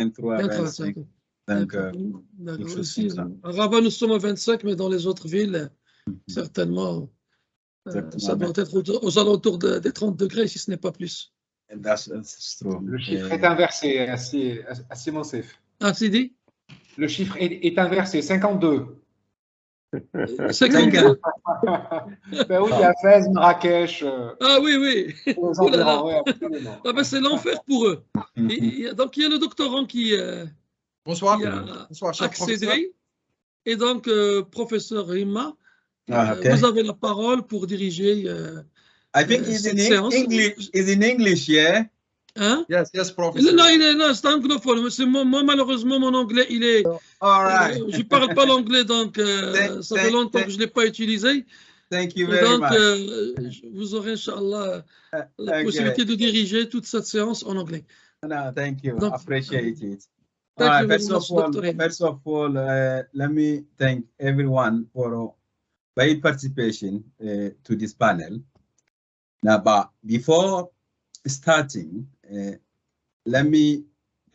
23, 25. Donc, ici, à Rabat, nous sommes à 25, mais dans les autres villes, certainement, ça doit être aux alentours des 30 degrés, si ce n'est pas plus. Le chiffre est inversé, assez Monsef. Ah, c'est dit? Le chiffre est inversé, 52. 52. Ben oui, il y a Fès, Marrakech. Ah oui, oui. Ouais, ah ben c'est l'enfer pour eux. Donc il y a le doctorant qui Bonsoir. qui a Bonsoir, cher accédé. professeur. Et donc, professeur Hima, okay. vous avez la parole pour diriger I think it's cette in séance. English. Is in English, yeah? Hein? Yes, professor. Non, c'est anglophone. Moi, malheureusement, mon anglais, il est... All right. je ne parle pas l'anglais, donc ça fait longtemps que je ne l'ai pas utilisé. Thank you very donc, much. vous aurez, Inch'Allah, la possibilité de diriger toute cette séance en anglais. No, thank you. Donc, Appreciate it. Thank All you right, very much, Dr. Hima. first of all, let me thank everyone for their participation to this panel. Now, but before starting, let me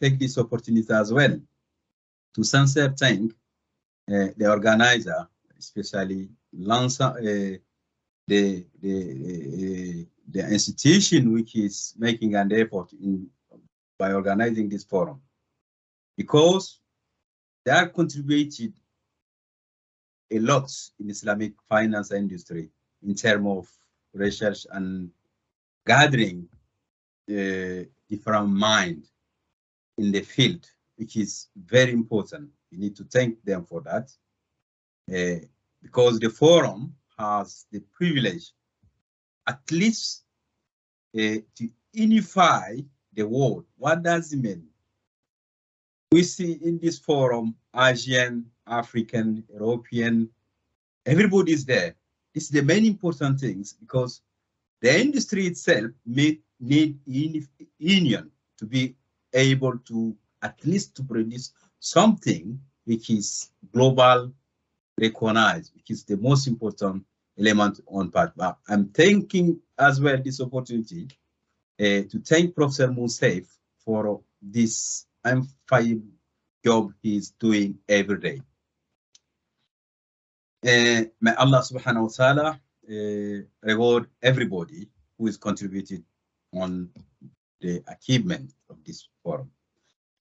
take this opportunity as well to sincerely thank the organizer, especially the institution which is making an effort by organizing this forum, because they are contributed a lot in Islamic finance industry in terms of research and gathering different mind in the field, which is very important. We need to thank them for that, because the forum has the privilege, at least to unify the world. What does it mean? We see in this forum, Asian, African, European, everybody is there. It's the main important things, because the industry itself may need union to be able to at least to produce something which is global recognized, which is the most important element on part. But I'm thanking as well this opportunity to thank Professor Younes for this fine job he's doing every day. May Allah subhanahu wa ta'ala reward everybody who is contributed on the achievement of this forum.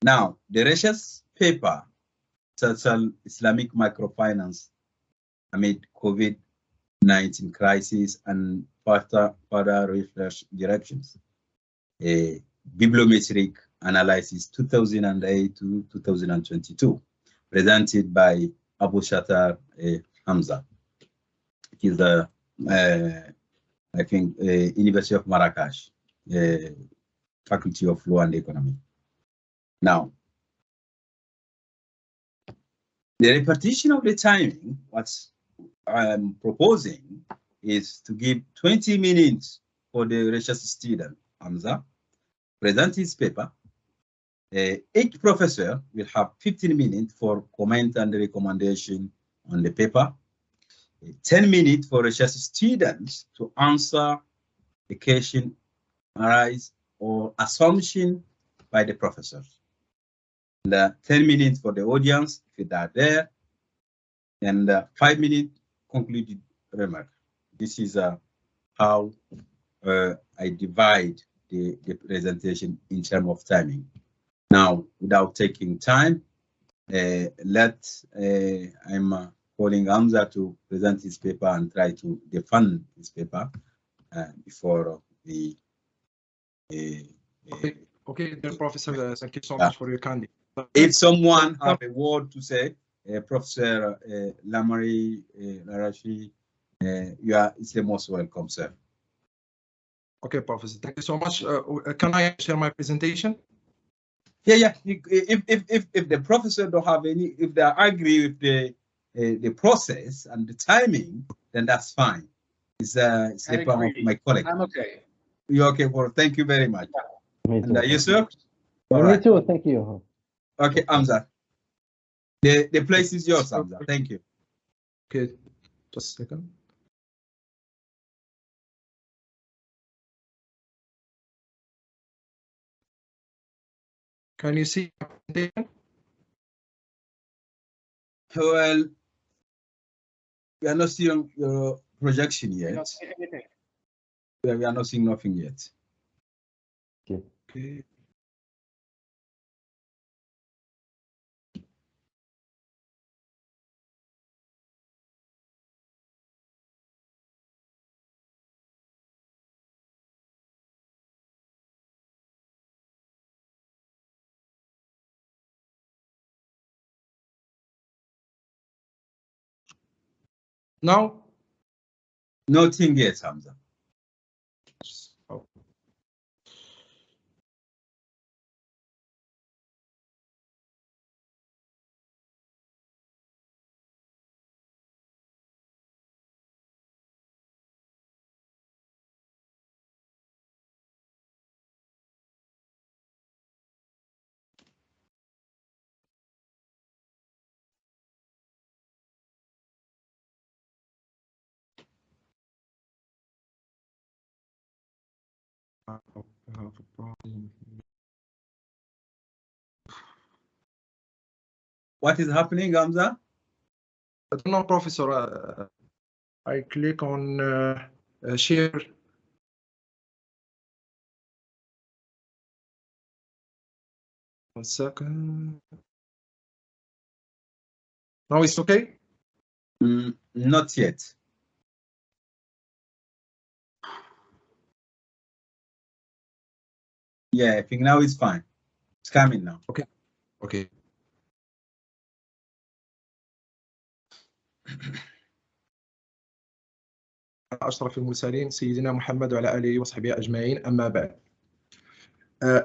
Now, the research paper, Social Islamic Microfinance amid COVID-19 crisis and further research directions, a bibliometric analysis 2008 to 2022, presented by ABOUCHATER HAMZA. It is the, I think, University of Marrakech, Faculty of Law and Economy. Now, the repartition of the timing, what I'm proposing is to give 20 minutes for the research student, Hamza, present his paper. Each professor will have 15 minutes for comment and recommendation on the paper. 10 minutes for research students to answer the question arise or assumption by the professors. And 10 minutes for the audience, if they are there, and 5 minutes concluded remark. This is how I divide the presentation in terms of timing. Now, without taking time, I'm calling Hamza to present his paper and try to defend his paper before the. Okay, dear Professor, thank you so much for your candid. If someone have a word to say, Professor Lahrich, you are the most welcome, sir. Okay, Professor, thank you so much. Can I share my presentation? Yeah. If the professor don't have any, if they agree with the process and the timing, then that's fine. It's the problem of my colleague. I'm okay. You're okay, well, thank you very much. Me too. And Yusuf? Me too, thank you. Okay, Hamza. The place is yours, Hamza. Thank you. Okay, just a second. Can you see my presentation? Well, we are not seeing your projection I yet. don't see anything. We are not seeing nothing yet. Okay. Now? Nothing yet, Hamza. Oh. I have a problem. What is happening, Hamza? I don't know, Professor. I click on share. 1 second. Now it's okay? Not yet. Yeah, I think now it's fine. It's coming now. Okay. أشرف المرسلين سيدنا محمد وعلى آله وصحبه أجمعين أما بعد.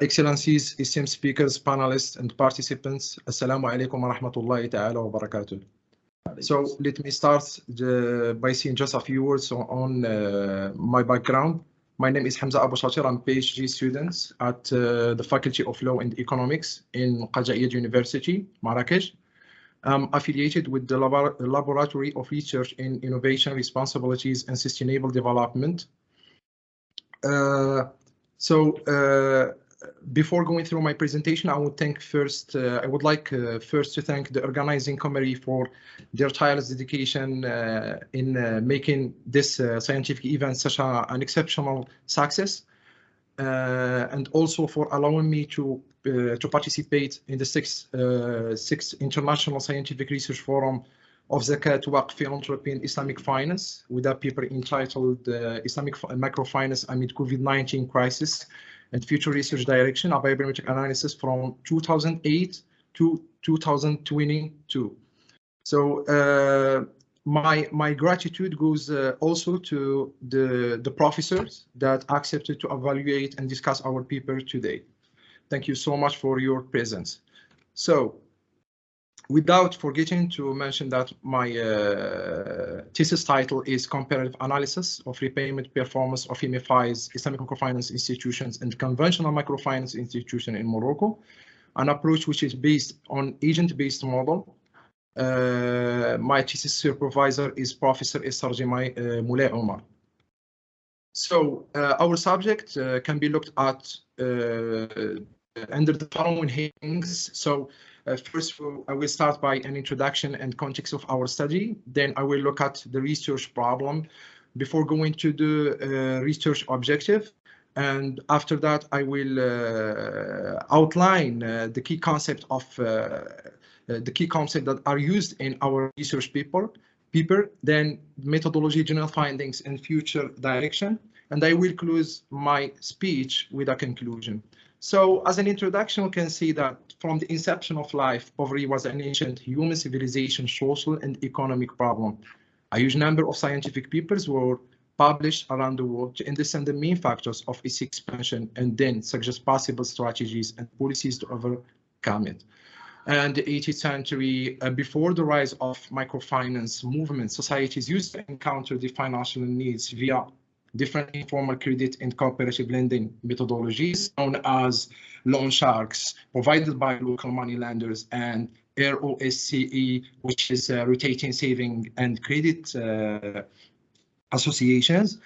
Excellencies, esteemed speakers, panelists and participants, Assalamu alaikum wa rahmatullahi ta'ala wa barakatuh. So let me start by saying just a few words on my background. My name is Hamza ABOUCHATER. I'm a PhD student at the Faculty of Law and Economics in Qaja'iyad University, Marrakech. I'm affiliated with the Laboratory of Research in Innovation, Responsibilities and Sustainable Development. Before going through my presentation, I would like first to thank the organizing committee for their tireless dedication in making this scientific event such an exceptional success, and also for allowing me to participate in the sixth International Scientific Research Forum of Zakat, Waqf, Philanthropy and Islamic Finance, with a paper entitled Islamic Microfinance Amid COVID-19 Crisis and Future Research Direction, a bibliometric analysis from 2008 to 2022. So my gratitude goes also to the professors that accepted to evaluate and discuss our paper today. Thank you so much for your presence. So, without forgetting to mention that my thesis title is Comparative Analysis of Repayment Performance of MFIs, Islamic Microfinance Institutions and Conventional Microfinance Institutions in Morocco, an approach which is based on agent-based model. My thesis supervisor is Professor Sarjimai Moulay Omar. So our subject can be looked at under the following headings. So first, I will start by an introduction and context of our study. Then I will look at the research problem before going to the research objective. And after that, I will outline the key concept that are used in our research paper, then methodology, general findings, and future direction. And I will close my speech with a conclusion. So as an introduction, we can see that from the inception of life, poverty was an ancient human civilization, social and economic problem. A huge number of scientific papers were published around the world to understand the main factors of its expansion and then suggest possible strategies and policies to overcome it. And the 18th century, before the rise of microfinance movement, societies used to encounter the financial needs via different informal credit and cooperative lending methodologies known as loan sharks provided by local money lenders and ROSCE, which is rotating saving and credit associations.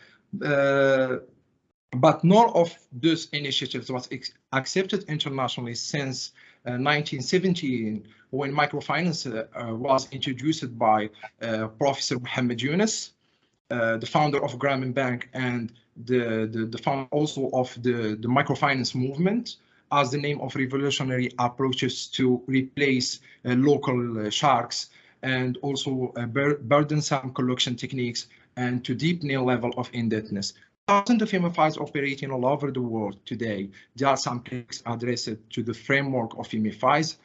But none of those initiatives was accepted internationally since 1917, when microfinance was introduced by Professor Muhammad Younes, the founder of Grameen Bank and the founder also of the microfinance movement, as the name of revolutionary approaches to replace local sharks and also burdensome collection techniques and to deepen a level of indebtedness. Thousands of MFIs operating all over the world today. There are some topics addressed to the framework of MFIs.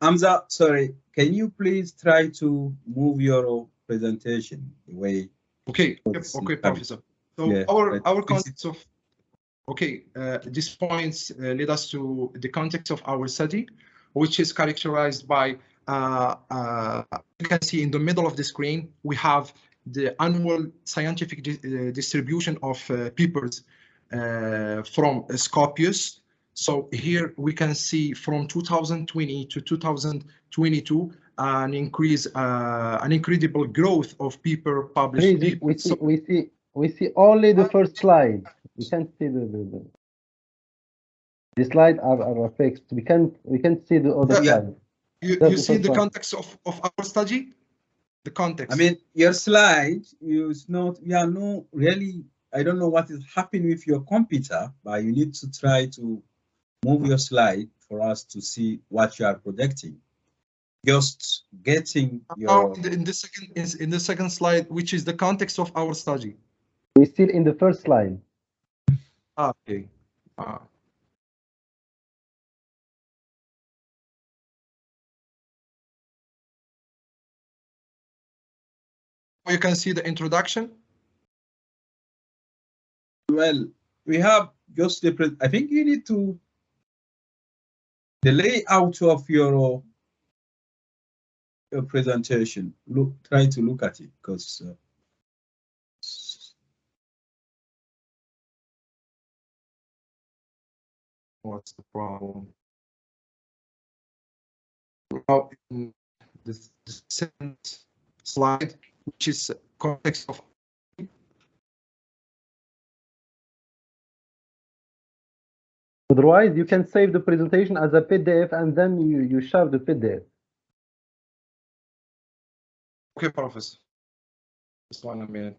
Hamza, sorry, can you please try to move your presentation away? Okay, Professor. So yeah, our context of, these points lead us to the context of our study, which is characterized by, you can see in the middle of the screen, we have the annual scientific distribution of papers from Scopius. So here we can see from 2020 to 2022 an incredible growth of paper published. We see only the first slide. We can't see the slide are fixed. We can't see the other side. You see the context of our study? The context. I mean, your slide is not, we are not really, I don't know what is happening with your computer, but you need to try to move your slide for us to see what you are projecting. Just getting your... in the second slide, which is the context of our study. We're still in the first slide. Okay. You can see the introduction. Well, we have just the, I think you need to, the layout of your presentation, try to look at it, because what's the problem? Now, in the second slide, which is context of. Otherwise, you can save the presentation as a PDF and then you share the PDF. Okay, Professor. Just 1 minute.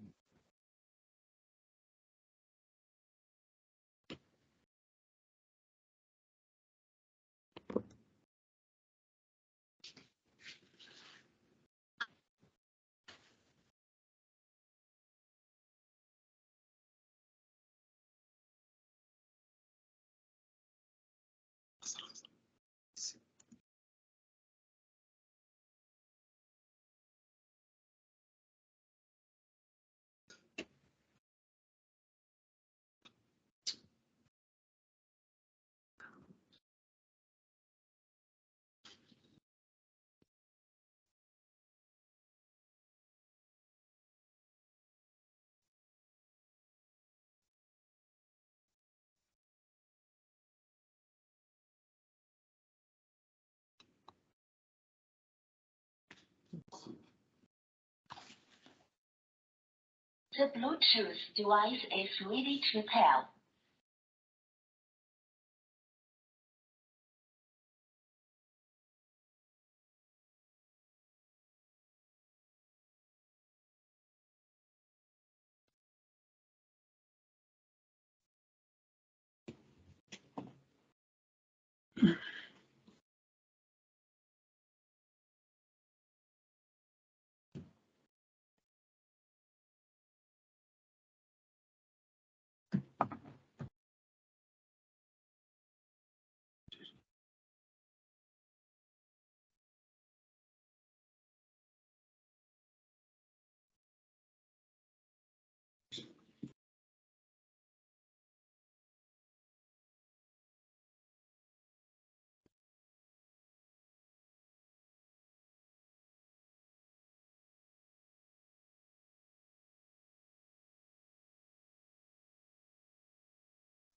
The Bluetooth device is ready to pair.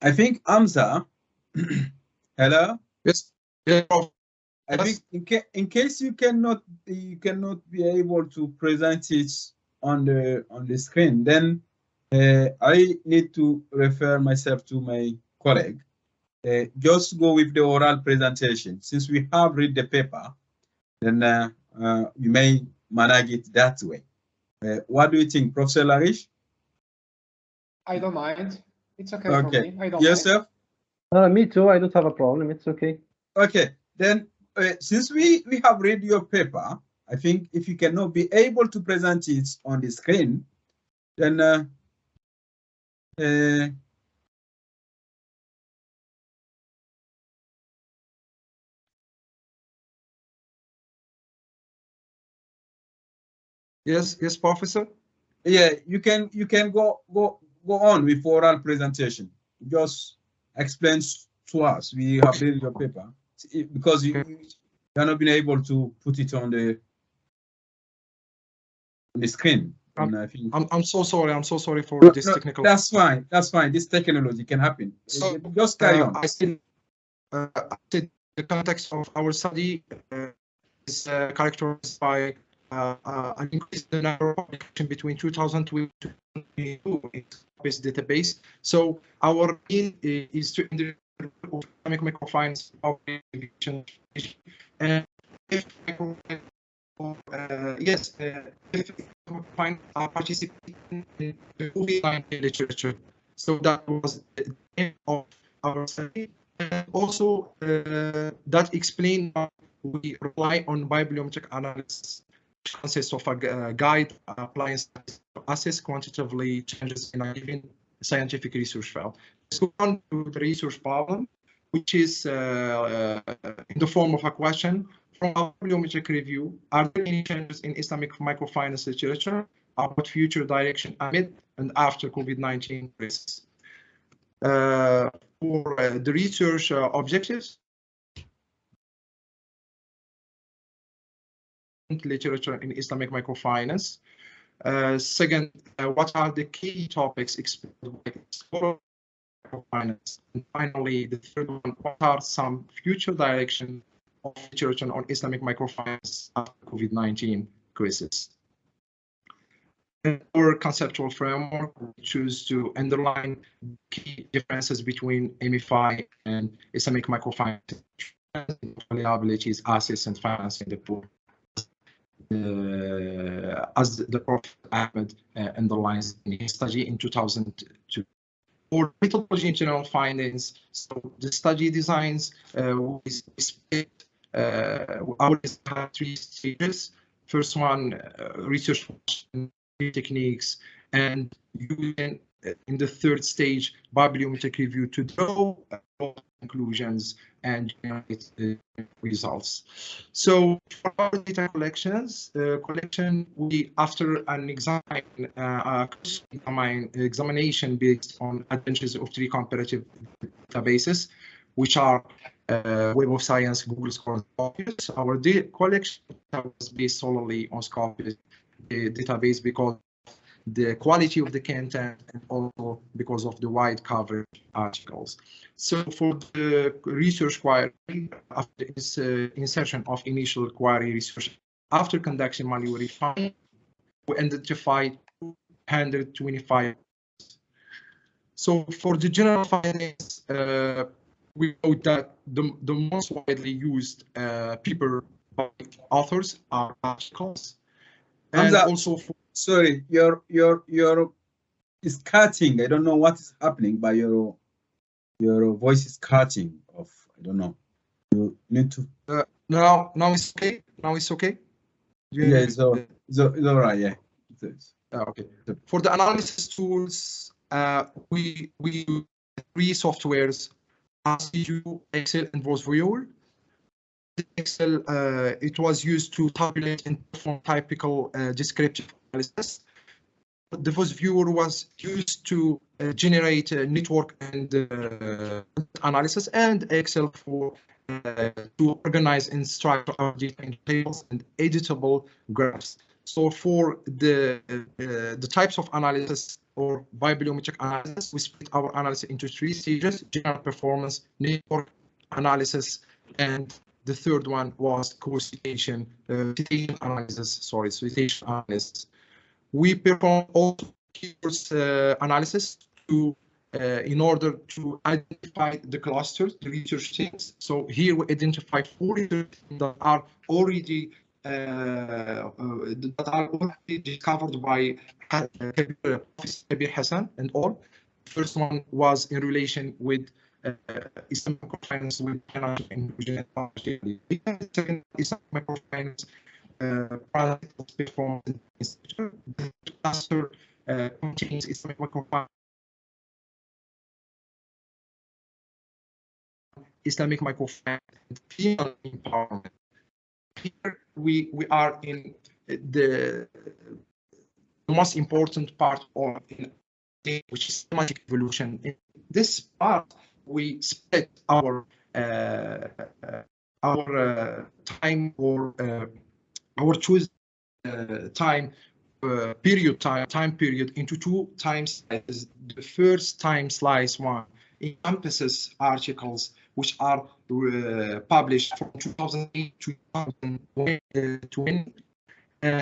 I think Hamza, hello? Yes. Yeah. I think in case you cannot be able to present it on the screen, then I need to refer myself to my colleague. Just go with the oral presentation. Since we have read the paper, then we may manage it that way. What do you think, Professor Lahrich? I don't mind. It's okay for me. I don't Yusuf? Me too. I don't have a problem. It's okay. Okay. Then, since we have read your paper, I think if you cannot be able to present it on the screen, then Yes, Professor. yeah, you can go on with oral presentation. Just explain to us. We have read your paper because you are not been able to put it on the screen. I'm so sorry. I'm so sorry for this technical. That's fine. That's fine. This technology can happen. So just carry on. I said the context of our study is characterized by an increase in the number of publications between 2012 to 2022 in this database. So our aim is to Islamic microfinance and if yes, if participating in the COVID-19 literature. So that was the aim of our study, and also that explained why we rely on bibliometric analysis, which consists of a guide applying to assess quantitatively changes in a given scientific research file. Let's go on to the research problem, which is in the form of a question. From our bibliometric review, are there any changes in Islamic microfinance literature about future direction amid and after COVID-19 risks? For the research objectives, literature in Islamic microfinance. Second, what are the key topics explored by microfinance? And finally, the third one, what are some future directions of literature on Islamic microfinance after COVID-19 crisis? In our conceptual framework, we choose to underline key differences between MFI and Islamic microfinance, liabilities, assets, and financing the poor. As the Prophet Ahmed underlines in his study in 2002. For methodology and general findings, so the study designs we split our three stages. First one, research techniques, and you can, in the third stage, bibliometric review to draw conclusions and generate results. So for our data collections, we, after an examination based on adventures of three comparative databases, which are Web of Science, Google Scholar, Scopus. Our collection was based solely on Scopus database because the quality of the content and also because of the wide coverage articles. So for the research query, after this insertion of initial query research, after conducting manual refinement, we identified 225. So for the general findings, we know that the most widely used paper by authors are articles. And also for, sorry, your is cutting. I don't know what is happening, but your voice is cutting off. I don't know. You need to. Now it's okay. Now it's okay. Yeah, it's all right. Yeah. Okay. For the analysis tools, we use three softwares: RCU, Excel, and VosViewer. Excel, it was used to tabulate and perform typical descriptive analysis. The VosViewer was used to generate network and analysis, and Excel for to organize and structure our data in tables and editable graphs. So for the types of analysis or bibliometric analysis, we split our analysis into three stages: general performance, network analysis, and the third one was citation analysis. Citation analysis. We perform also keywords analysis to in order to identify the clusters, the research teams. So here we identify 4 research teams that are already discovered by Kabir Hassan and all. First one was in relation with Islamic microfinance with financial inclusion. Second, Islamic microfinance performance. The cluster contains Islamic microfinance, Islamic microfinance, female empowerment. Here we are in the most important part of it, which is semantic evolution. In this part, we split our time or our choose time period into 2 time slices. The first time slice one encompasses articles which are published from 2008 to 2020.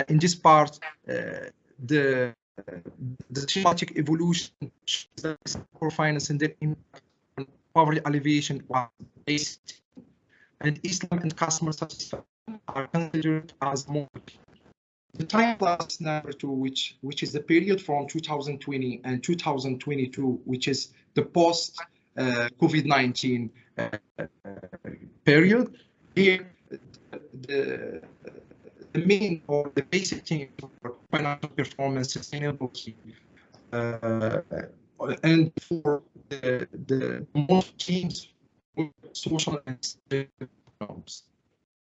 In this part, the thematic evolution shows that microfinance and their impact on poverty alleviation was based, and Islam and customer satisfaction are considered as more. The time class number 2, which is the period from 2020 and 2022, which is the post COVID-19 period. Here, the main or the basic thing for financial performance sustainability and for the most teams with social and norms.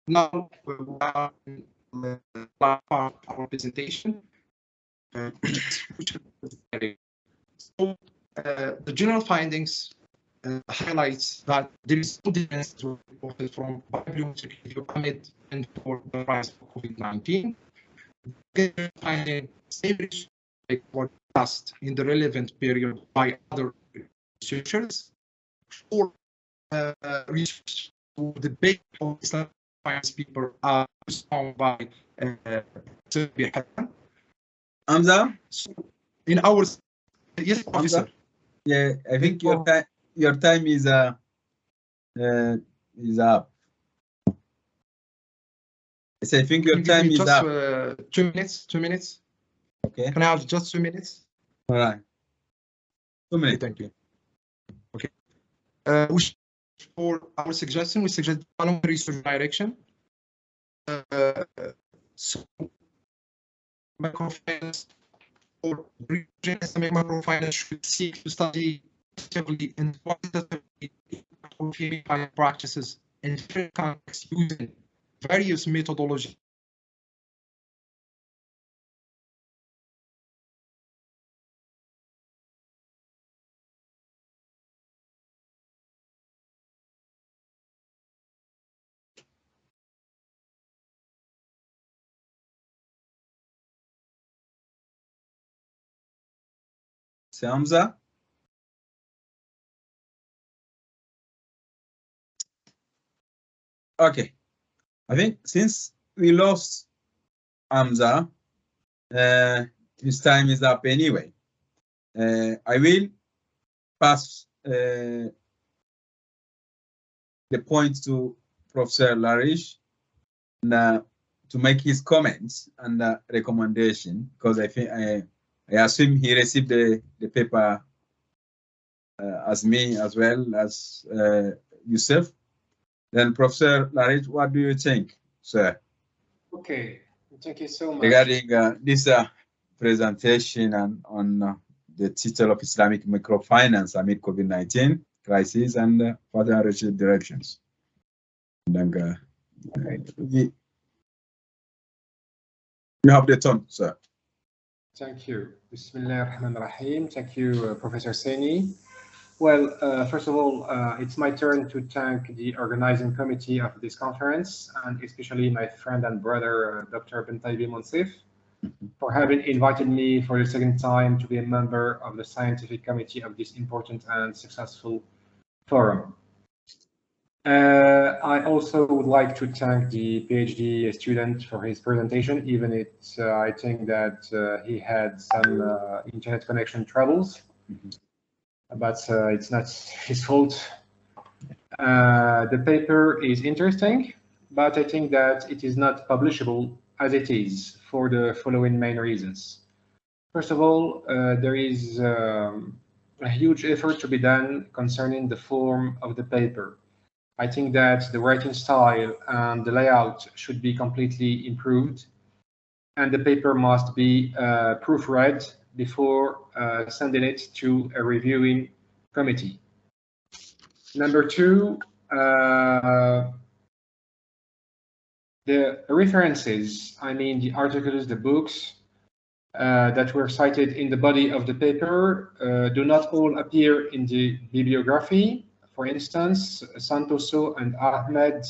Now we are in the last part of our presentation. So the general findings highlights that there is no difference from bibliometric review amid and for the rise of COVID-19. Finding same research were discussed in the relevant period by other researchers. For research to the base of Islamic finance paper are found by Hamza? So in our yes, officer. Hamza? Yeah, I think your time is up. Yes, I think your time is up. 2 minutes. 2 minutes. Okay. Can I have just 2 minutes? All right. 2 minutes. Thank you. Okay. For our suggestion, we suggest following research direction. So microfinance or Islamic microfinance should seek to study actively and quantitatively practices in different contexts using various methodologies. Hamza? Okay. I think since we lost Hamza, his time is up anyway. I will pass the point to Professor Lahrich to make his comments and recommendation, because I think I assume he received the paper as me as well as Yusuf. Then Professor Lahrich, what do you think, sir? Okay, thank you so much. Regarding this presentation and on the title of Islamic microfinance amid COVID-19 crisis and further research directions. And, you have the turn, sir. Thank you. Bismillah ar-Rahman ar-Rahim. Thank you, Professor Seyni. Well, first of all, it's my turn to thank the organizing committee of this conference, and especially my friend and brother, Dr. Untitled Younes, for having invited me for the second time to be a member of the scientific committee of this important and successful forum. I also would like to thank the PhD student for his presentation, even I think that he had some internet connection troubles, but it's not his fault. The paper is interesting, but I think that it is not publishable as it is for the following main reasons. First of all, there is a huge effort to be done concerning the form of the paper. I think that the writing style and the layout should be completely improved, and the paper must be proofread before sending it to a reviewing committee. Number two, the references, I mean the articles, the books that were cited in the body of the paper do not all appear in the bibliography. For instance, Santoso and Ahmed,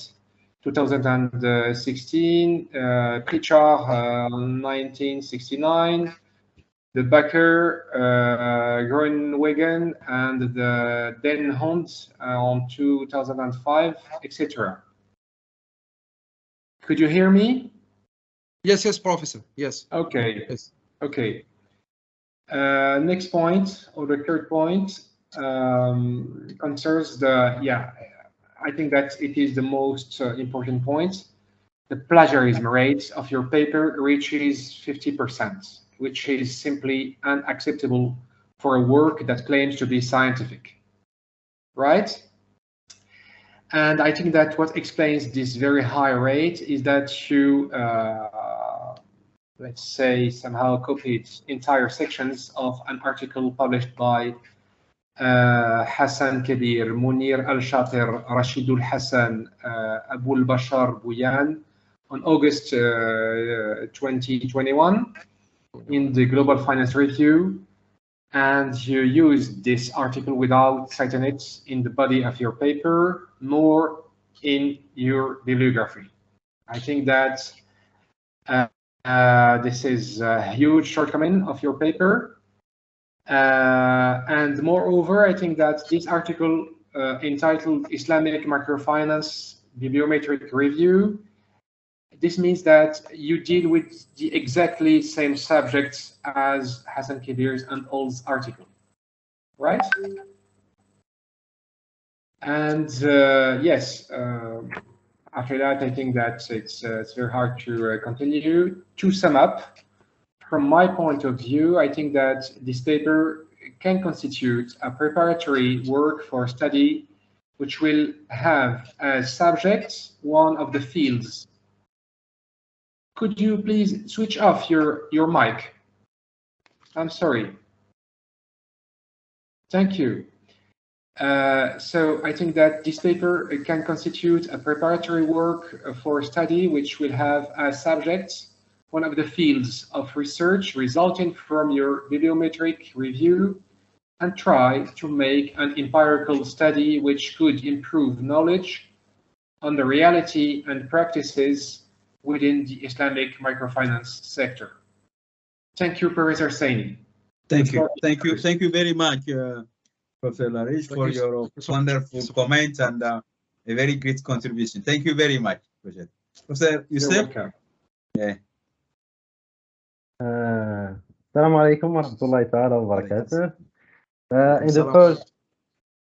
2016, Pritchard, 1969, the Bakker, Groenewegen, and the Den Hond on 2005, etc. Could you hear me? Yes, yes, Professor. Yes. Okay. Yes. Okay. Next point, or the third point, concerns the, I think that it is the most important point. The plagiarism rate of your paper reaches 50%, which is simply unacceptable for a work that claims to be scientific, right? And I think that what explains this very high rate is that you, let's say, somehow copied entire sections of an article published by Hassan Kabir, Munir Al-Shatir, Rashidul Hassan, Abu al-Bashar Bouyan on August 2021 in the Global Finance Review, and you use this article without citing it in the body of your paper nor in your bibliography. I think that this is a huge shortcoming of your paper. And moreover, I think that this article entitled Islamic Microfinance Bibliometric Review, this means that you deal with the exactly same subjects as Hassan Kabir's and Ol's article, right? And yes, after that, I think that it's very hard to continue. To sum up, from my point of view, I think that this paper can constitute a preparatory work for study, which will have as subject one of the fields. Could you please switch off your mic? I'm sorry. Thank you. So I think that this paper can constitute a preparatory work for study, which will have as subject one of the fields of research resulting from your bibliometric review, and try to make an empirical study which could improve knowledge on the reality and practices within the Islamic microfinance sector. Thank you, Professor Seyni. Thank you. Thank you. Thank you very much, Professor Lahrich, for your wonderful comment and a very great contribution. Thank you very much, Professor Youssef. You're welcome. Yeah. السلام عليكم ورحمة الله تعالى وبركاته. In the first,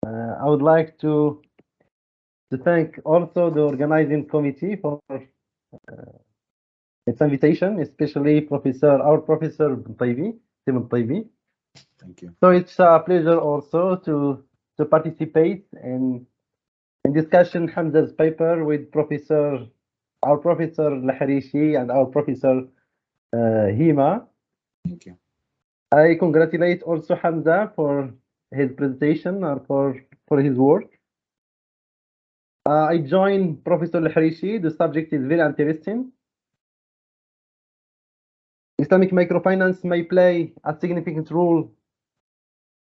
I would like to thank also the organizing committee for its invitation, especially our Professor Taybi. Thank you. So it's a pleasure also to participate in discussion Hamza's paper with our Professor Al-Harishi and our Professor Hima. Thank you. I congratulate also Hamza for his presentation or for his work. I join Professor Al-Harishi. The subject is very interesting. Islamic microfinance may play a significant role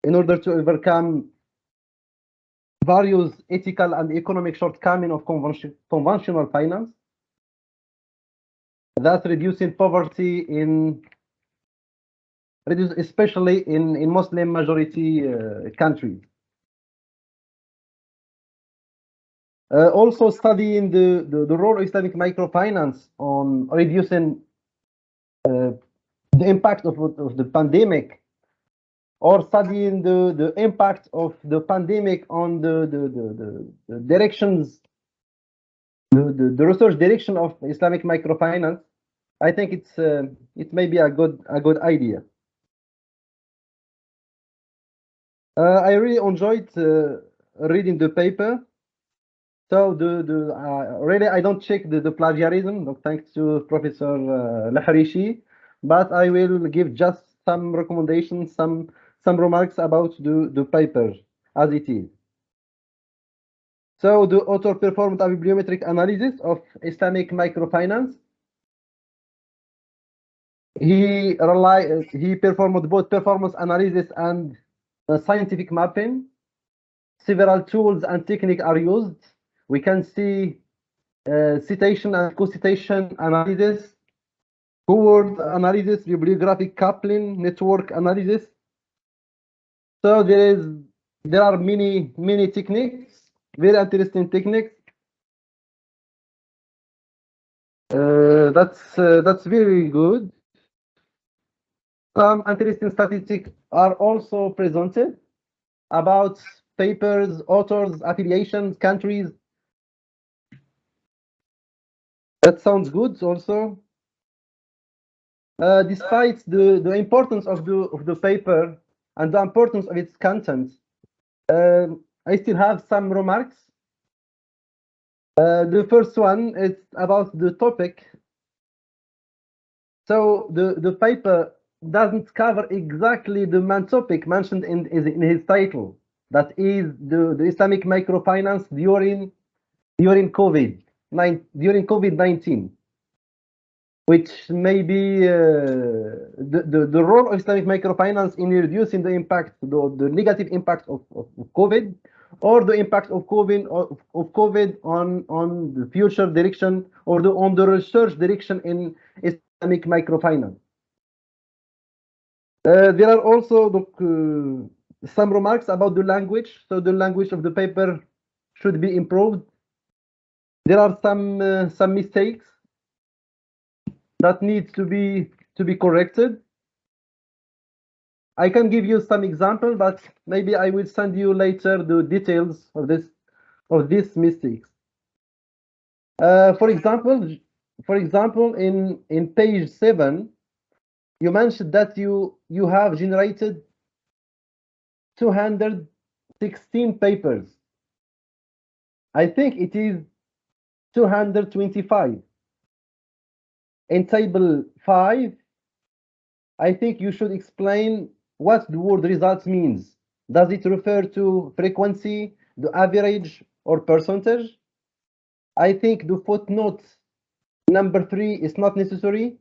in order to overcome various ethical and economic shortcomings of conventional finance, thus reducing poverty especially in Muslim majority countries. Also studying the role of Islamic microfinance on reducing the impact of the pandemic, or studying the impact of the pandemic on the directions, the research direction of Islamic microfinance. I think it may be a good idea. I really enjoyed reading the paper. So really I don't check the plagiarism, thanks to Professor Lahrich, but I will give just some recommendations, some remarks about the paper as it is. So the author performed a bibliometric analysis of Islamic microfinance. He performed both performance analysis and scientific mapping. Several tools and techniques are used. We can see citation and co-citation analysis, keyword analysis, bibliographic coupling, network analysis. So there are many techniques, very interesting techniques. That's very good. Some interesting statistics are also presented about papers, authors, affiliations, countries. That sounds good also. Despite the importance of the paper and the importance of its content, I still have some remarks. The first one is about the topic. So the paper doesn't cover exactly the main topic mentioned in his title, that is the Islamic microfinance during COVID-19, which may be the role of Islamic microfinance in reducing the impact, the negative impact of COVID, or the impact of COVID on the future direction, or on the research direction in Islamic microfinance. There are also some remarks about the language. So the language of the paper should be improved. There are some mistakes that need to be corrected. I can give you some example, but maybe I will send you later the details of these mistakes. For example, in page 7, you mentioned that you have generated 216 papers. I think it is 225. In table 5, I think you should explain what the word results means. Does it refer to frequency, the average, or percentage? I think the footnote number 3 is not necessary.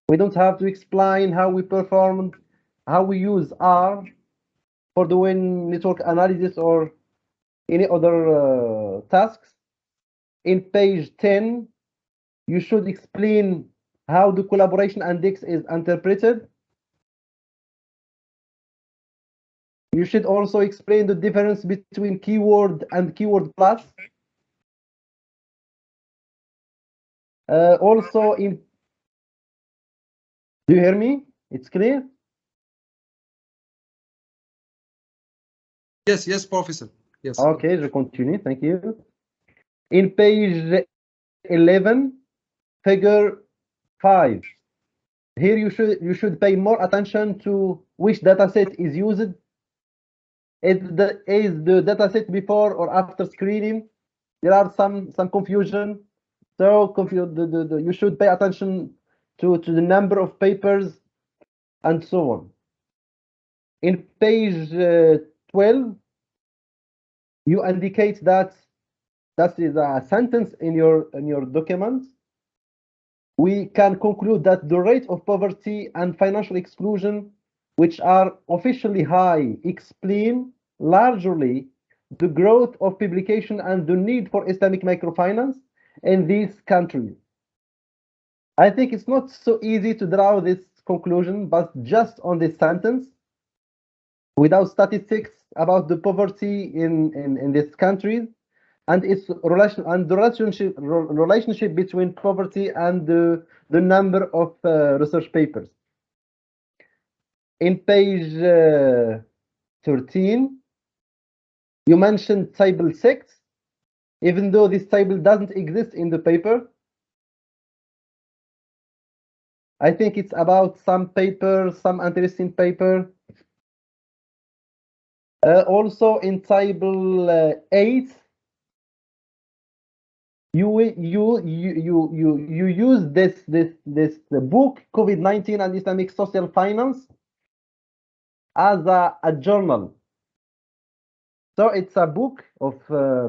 We don't have to explain how we performed, how we use R for doing network analysis or any other tasks. In page 10, you should explain how the collaboration index is interpreted. You should also explain the difference between keyword and keyword plus. Also, do you hear me? It's clear? Yes, Professor. Yes. Okay, je continue. Thank you. In page 11, figure 5. Here you should pay more attention to which dataset is used. Is the dataset before or after screening? There are some confusion. So you should pay attention to the number of papers and so on. In page 12, you indicate that is a sentence in your document. We can conclude that the rate of poverty and financial exclusion, which are officially high, explain largely the growth of publication and the need for Islamic microfinance in these countries. I think it's not so easy to draw this conclusion, but just on this sentence, without statistics about the poverty in these countries, and its relationship between poverty and the number of research papers. In page 13, you mentioned table 6, even though this table doesn't exist in the paper. I think it's about some paper, some interesting paper. Also in table 8, you use this book, COVID-19 and Islamic Social Finance, as a journal. So it's a book of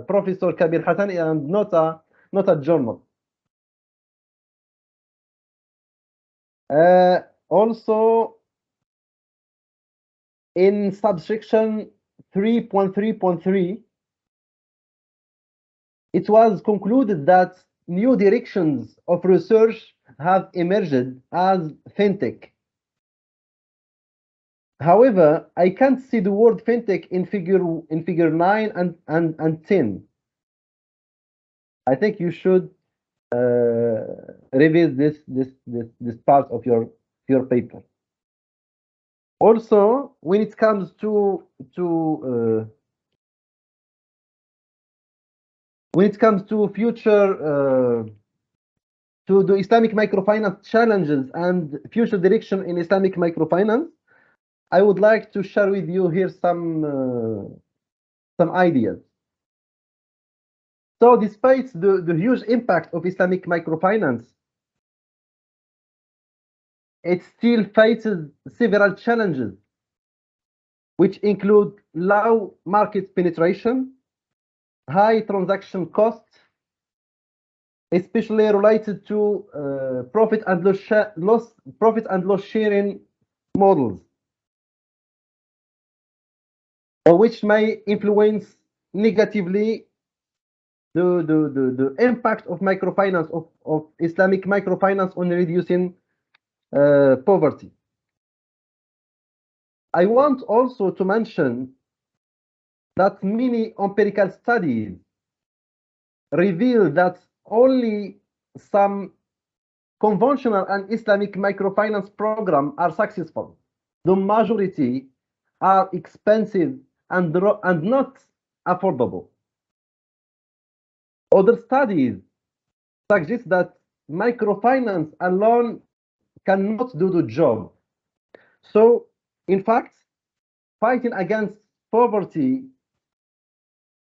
Professor Kabir Hassani and not a journal. Also, in subsection 3.3.3, it was concluded that new directions of research have emerged as fintech. However, I can't see the word fintech in figure 9 and 10. I think you should revise this part of your paper. Also, when it comes to future to the Islamic microfinance challenges and future direction in Islamic microfinance, I would like to share with you here some ideas. So despite the huge impact of Islamic microfinance, it still faces several challenges, which include low market penetration, high transaction costs, especially related to profit and loss sharing models, or which may influence negatively the impact of microfinance of Islamic microfinance on reducing poverty. I want also to mention that many empirical studies reveal that only some conventional and Islamic microfinance programs are successful. The majority are expensive and not affordable. Other studies suggest that microfinance alone cannot do the job. So, in fact, fighting against poverty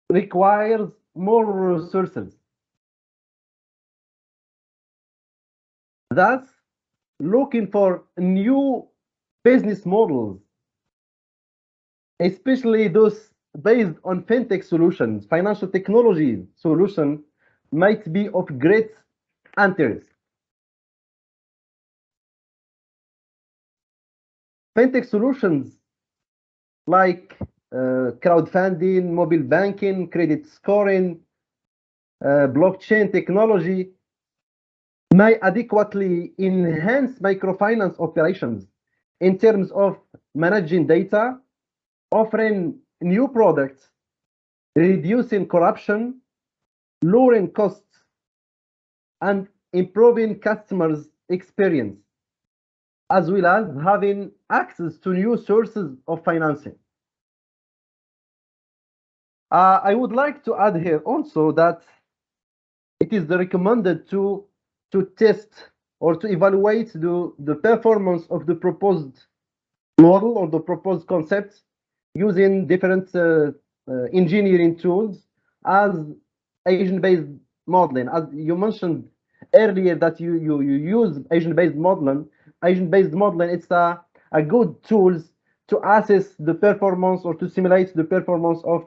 requires more resources. Thus, looking for new business models, especially those based on fintech solutions, financial technology solutions, might be of great interest. Fintech solutions like crowdfunding, mobile banking, credit scoring, blockchain technology may adequately enhance microfinance operations in terms of managing data, offering new products, reducing corruption, lowering costs, and improving customers' experience, as well as having access to new sources of financing. I would like to add here also that it is recommended to test or to evaluate the performance of the proposed model or the proposed concept using different engineering tools as agent-based modeling. As you mentioned earlier that you use agent-based modeling. Agent-based modeling, it's a good tool to assess the performance or to simulate the performance of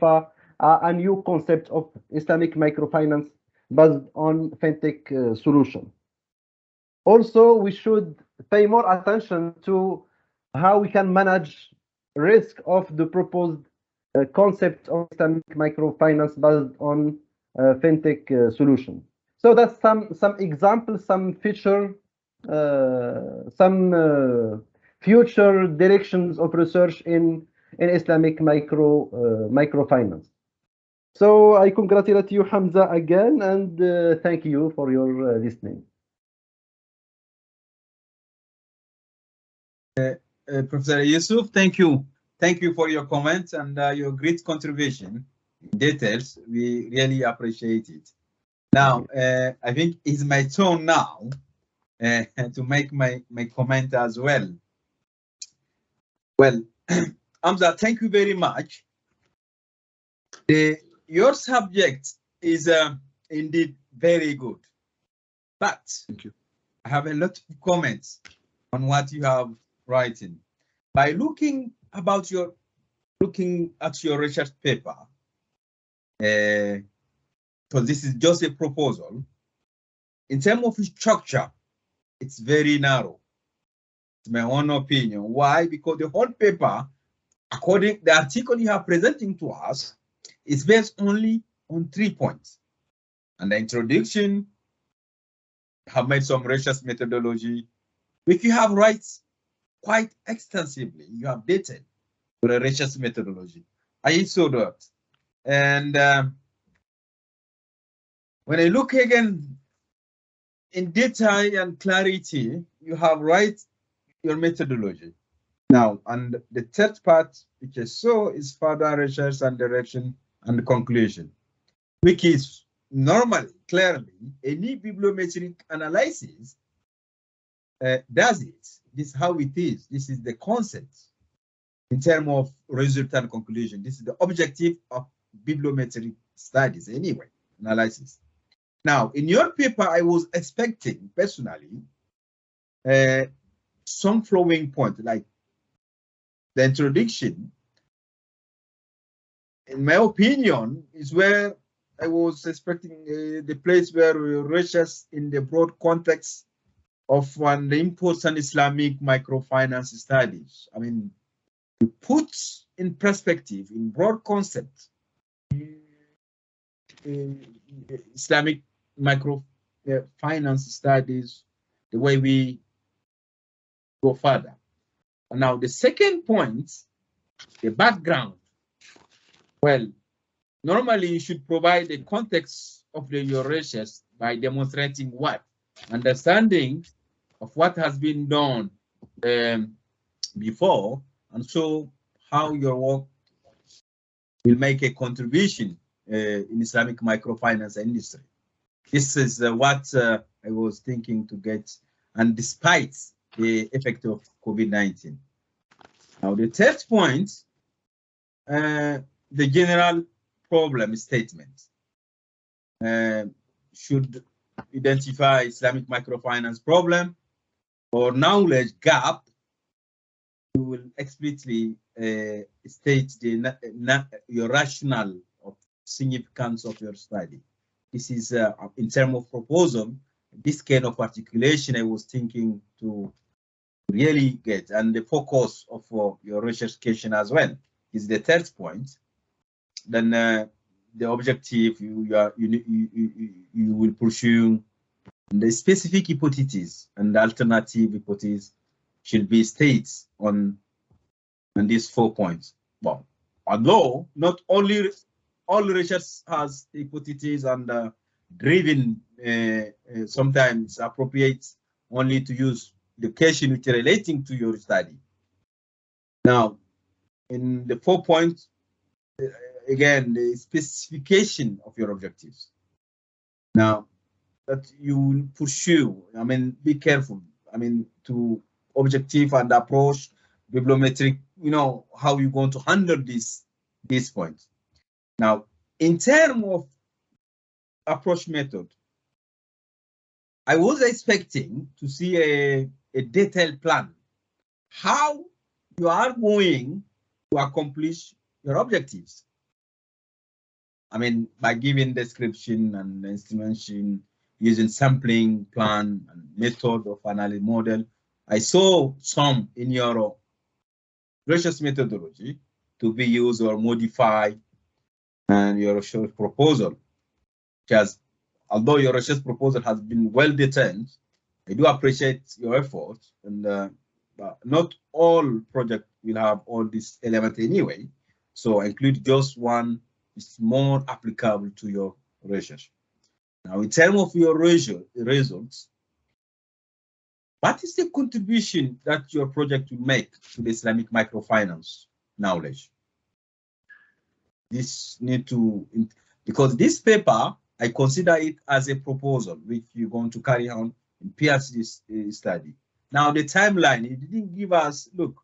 a new concept of Islamic microfinance based on fintech solution. Also, we should pay more attention to how we can manage risk of the proposed concept of Islamic microfinance based on fintech solution. So that's some examples, some feature, some future directions of research in Islamic microfinance. So I congratulate you, Hamza, again, and thank you for your listening. Professor Yusuf, thank you. Thank you for your comments and your great contribution. Details, we really appreciate it. Now, I think it's my turn now to make my comment as well. Well, Hamza, thank you very much. Your subject is indeed very good, but Thank you. I have a lot of comments on what you have written. By looking at your research paper, because this is just a proposal, in terms of structure, it's very narrow. It's my own opinion. Why? Because the whole paper, according to the article you are presenting to us, is based only on 3 points. And the introduction, have made some research methodology, which you have written quite extensively. You have dated the research methodology. I saw that. And when I look again in detail and clarity, you have write your methodology. Now, and the third part, which I saw, is further research and direction and conclusion, which is normally, clearly, any bibliometric analysis does it. This is how it is. This is the concept in terms of result and conclusion. This is the objective of bibliometric studies anyway, analysis. Now, in your paper, I was expecting personally some flowing point, like the introduction, in my opinion, is where I was expecting the place where we research in the broad context of the important Islamic microfinance studies. I mean, to put in perspective, in broad concept, Islamic microfinance studies, the way we go further. Now, the second point, the background. Well, normally you should provide the context of your research by demonstrating what? Understanding of what has been done before, and so how your work will make a contribution in Islamic microfinance industry. This is what I was thinking to get, and despite the effect of COVID-19. Now, the third point, the general problem statement should identify Islamic microfinance problem or knowledge gap. You will explicitly state your rationale of significance of your study. This is in terms of proposal, this kind of articulation I was thinking to really get, and the focus of your research question as well is the third point. Then the objective you will pursue, the specific hypothesis and the alternative hypothesis should be stated on these 4 points. Well, although not only all research has hypotheses and driven, sometimes appropriate only to use the question which are relating to your study. Now, in the 4 points, again, the specification of your objectives. Now, that you will pursue, I mean, be careful, I mean, to objective and approach, bibliometric, you know, how you're going to handle these points. Now, in terms of approach method, I was expecting to see a detailed plan, how you are going to accomplish your objectives. I mean, by giving description and estimation, using sampling plan and method of analysis model. I saw some in your research methodology to be used or modified, and your research proposal, because although your research proposal has been well detailed, I do appreciate your effort, and but not all projects will have all these elements anyway. So I include just one is more applicable to your research. Now, in terms of your results, what is the contribution that your project will make to the Islamic microfinance knowledge? This need to, because this paper, I consider it as a proposal which you're going to carry on in PhD study. Now, the timeline, it didn't give us, look,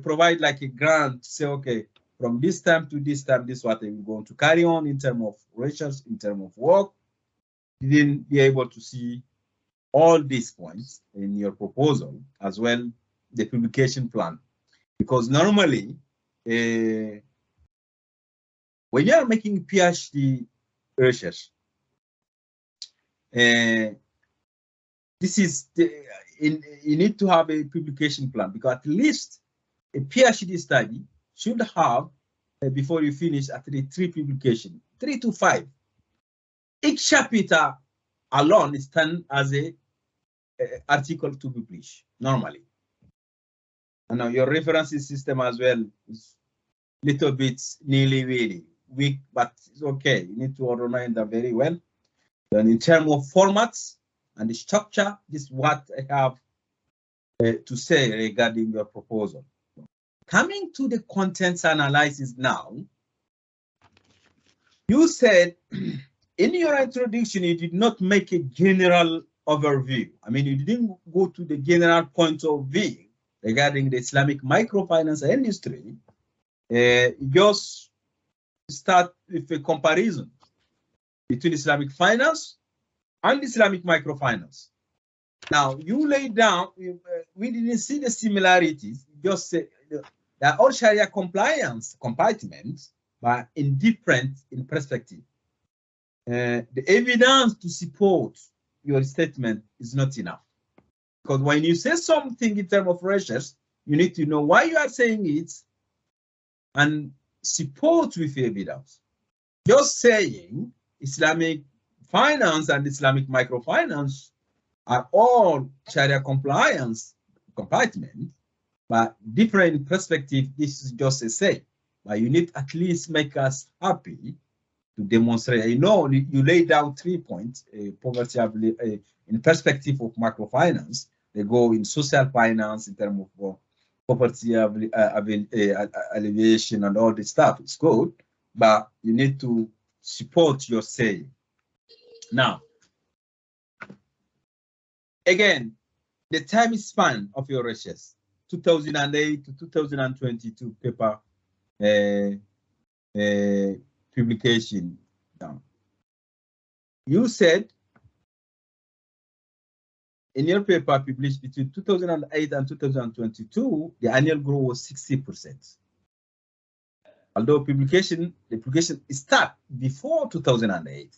provide like a grant, say, okay, from this time to this time, this is what I'm going to carry on in terms of research, in terms of work. You didn't be able to see all these points in your proposal, as well the publication plan. Because normally, when you are making PhD research, this is you need to have a publication plan, because at least a PhD study should have, before you finish, at least 3 publications, 3 to 5. Each chapter alone is done as a article to publish normally. And now your referencing system as well is little bit really weak, but it's okay. You need to organize them very well. And in terms of formats and the structure, this is what I have to say regarding your proposal. Coming to the contents analysis now, you said in your introduction, you did not make a general overview. I mean, you didn't go to the general point of view regarding the Islamic microfinance industry. You just start with a comparison between Islamic finance and Islamic microfinance. Now, you lay down, we didn't see the similarities, just say they are all Sharia compliance compartments, but indifferent in perspective. The evidence to support your statement is not enough. Because when you say something in terms of research, you need to know why you are saying it and support with evidence. Just saying Islamic finance and Islamic microfinance are all Sharia compliance compartments, but different perspective. This is just a say, but you need at least make us happy to demonstrate. I know you lay down 3 points: poverty in perspective of microfinance. They go in social finance in terms of poverty alleviation and all this stuff. It's good, but you need to support your say. Now, again, the time span of your research, 2008 to 2022 paper publication. Now, you said in your paper published between 2008 and 2022, the annual growth was 60%. Although the publication started before 2008.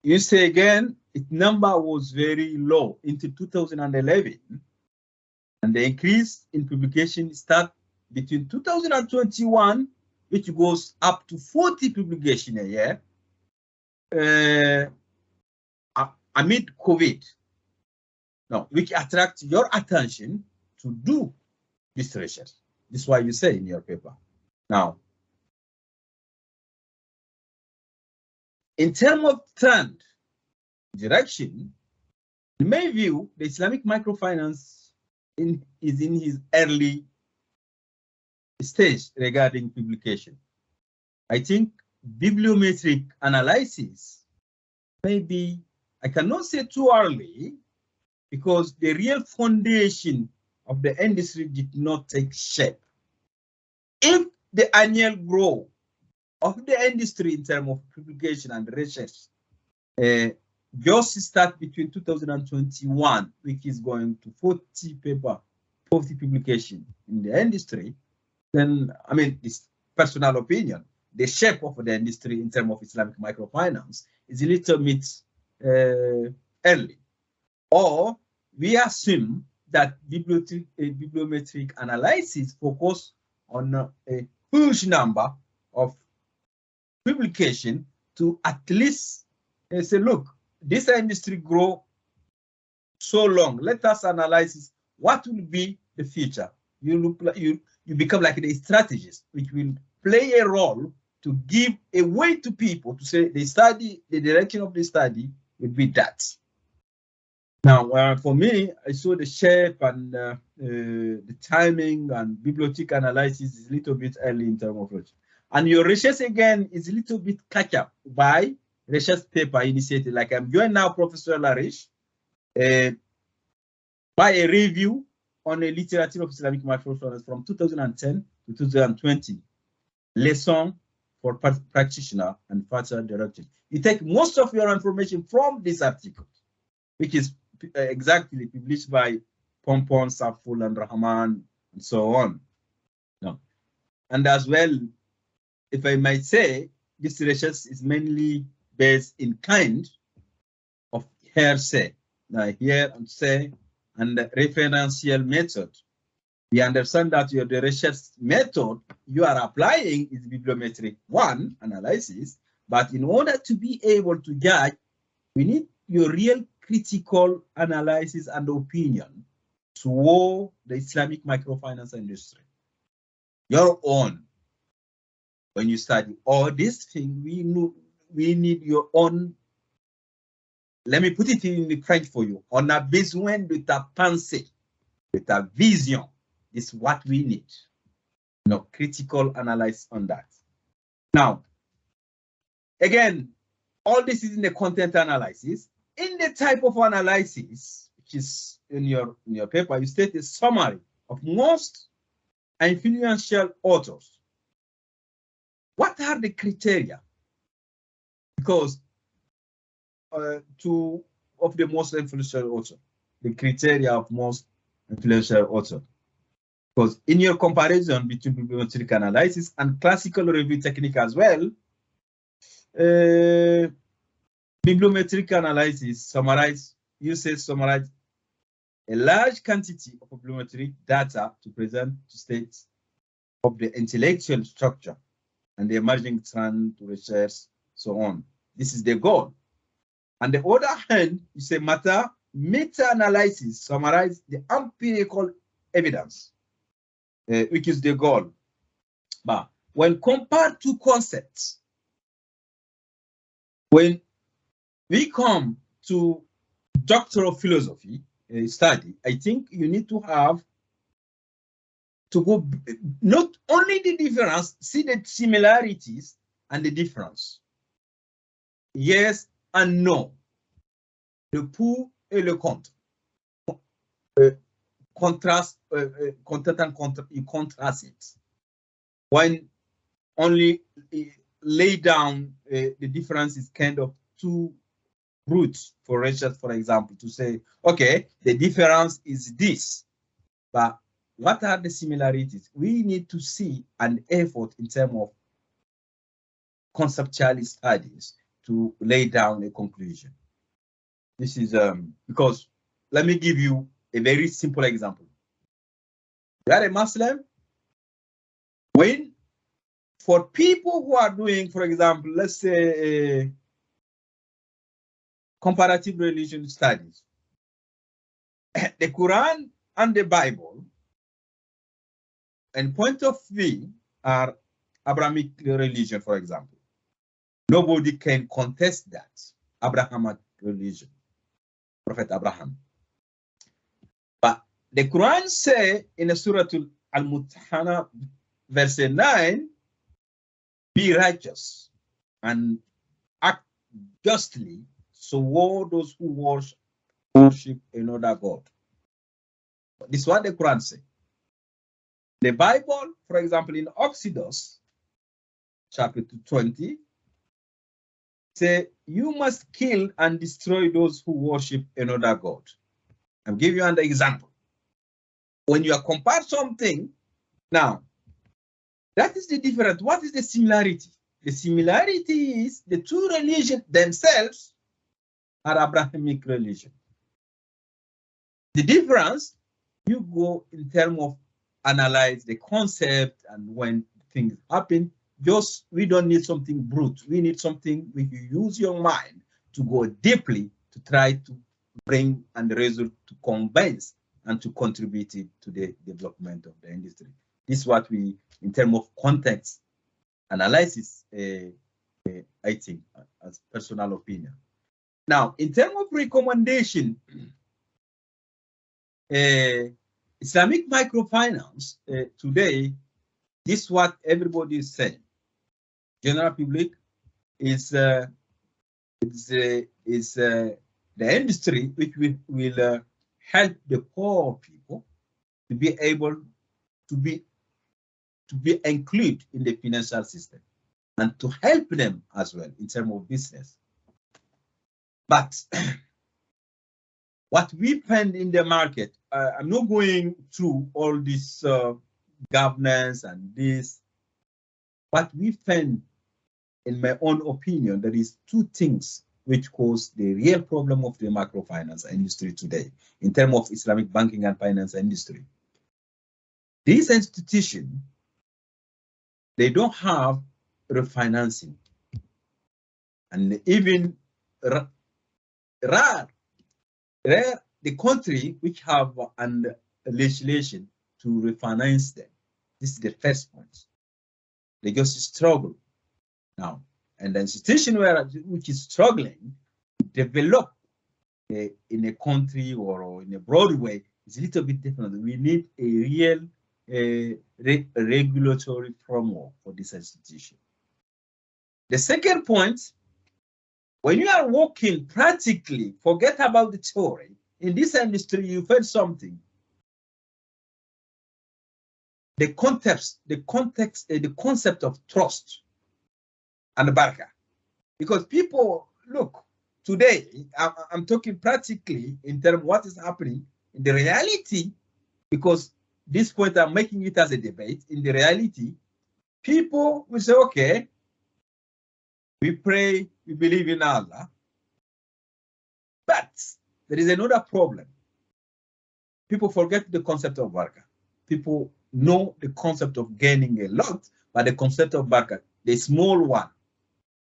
You say again, its number was very low into 2011, and the increase in publication started between 2021, which goes up to 40 publications a year, amid COVID, now, which attracts your attention to do this research. This is why you say in your paper. Now, in terms of trend, direction, in my view, the Islamic microfinance is in his early stage regarding publication. I think bibliometric analysis maybe, I cannot say too early, because the real foundation of the industry did not take shape. If the annual growth of the industry in terms of publication and research just start between 2021, which is going to 40 publication in the industry, then, I mean, this personal opinion, the shape of the industry in terms of Islamic microfinance is a little bit early. Or we assume that bibliometric analysis focus on a huge number of publication to at least say, look, this industry grow so long. Let us analyze what will be the future. You you become like a strategist, which will play a role to give a way to people to say the direction of the study would be that. Now, for me, I saw the shape and the timing and bibliometric analysis is a little bit early in terms of research. And your research again is a little bit catch up by research paper initiated. Like I'm doing now, Professor Lahrich, by a review on a literature of Islamic microfinance from 2010 to 2020, lesson for practitioner and further directive. You take most of your information from this article, which is exactly published by Pompon, Saful, and Rahman, and so on. No. And as well, if I might say, this research is mainly based in kind of hearsay, hear and say, and the referential method. We understand that the research method you are applying is bibliometric one analysis, but in order to be able to judge, we need your real critical analysis and opinion toward the Islamic microfinance industry. Your own. When you study all these things, we need your own. Let me put it in the French for you. On a besoin de ta pensée, de ta vision. This is what we need. No critical analysis on that. Now, again, all this is in the content analysis. In the type of analysis, which is in your paper, you state a summary of most influential authors. What are the criteria? Because two of the most influential author, the criteria of most influential author. Because in your comparison between bibliometric analysis and classical review technique as well, bibliometric analysis summarize a large quantity of bibliometric data to present to states of the intellectual structure and the emerging trend to research, so on. This is the goal. On the other hand, you say meta-analysis summarize the empirical evidence, which is the goal. But when compared to concepts, when we come to Doctor of Philosophy study, I think you need to have to go not only the difference, see the similarities and the difference. Yes and no. Le pour et le contre. Contrast, content and contra, you contrast it. When only lay down the difference is kind of too brute for research, for example, to say, okay, the difference is this, but what are the similarities? We need to see an effort in terms of conceptual studies to lay down a conclusion. This is because let me give you a very simple example. You are a Muslim. When for people who are doing, for example, let's say comparative religion studies, the Quran and the Bible, and point of view, are Abrahamic religion, for example. Nobody can contest that. Abrahamic religion, Prophet Abraham. But the Quran say in Surah Al-Mutahana, verse 9, be righteous and act justly toward those who worship another God. This is what the Quran says. The Bible, for example, in Exodus chapter 20, say you must kill and destroy those who worship another God. I'll give you an example. When you are comparing something, now, that is the difference. What is the similarity? The similarity is the two religions themselves are Abrahamic religion. The difference, you go in terms of analyze the concept, and when things happen, just we don't need something brute. We need something where you use your mind to go deeply to try to bring and result to convince and to contribute it to the development of the industry. This is what we, in terms of context analysis, I think, as personal opinion. Now, in terms of recommendation, Islamic microfinance today, this is what everybody is saying. General public is the industry which will help the poor people to be able to be included in the financial system and to help them as well in terms of business. But what we find in the market, I'm not going through all this governance and this. What we find, in my own opinion, there is two things which cause the real problem of the microfinance industry today in terms of Islamic banking and finance industry. These institutions, they don't have refinancing, and even rare the country which have an legislation to refinance them. This is the first point. They just struggle now, and the institution which is struggling develop in a country or in a broad way is a little bit different. We need a real regulatory framework for this institution. The second point, when you are working practically, forget about the theory. In this industry, you find something. The concept of trust and baraka. Because people, look, today, I'm talking practically in terms of what is happening in the reality, because this point I'm making it as a debate. In the reality, people will say, okay, we pray, we believe in Allah. But there is another problem. People forget the concept of barakah. People know the concept of gaining a lot, but the concept of barakah, the small one,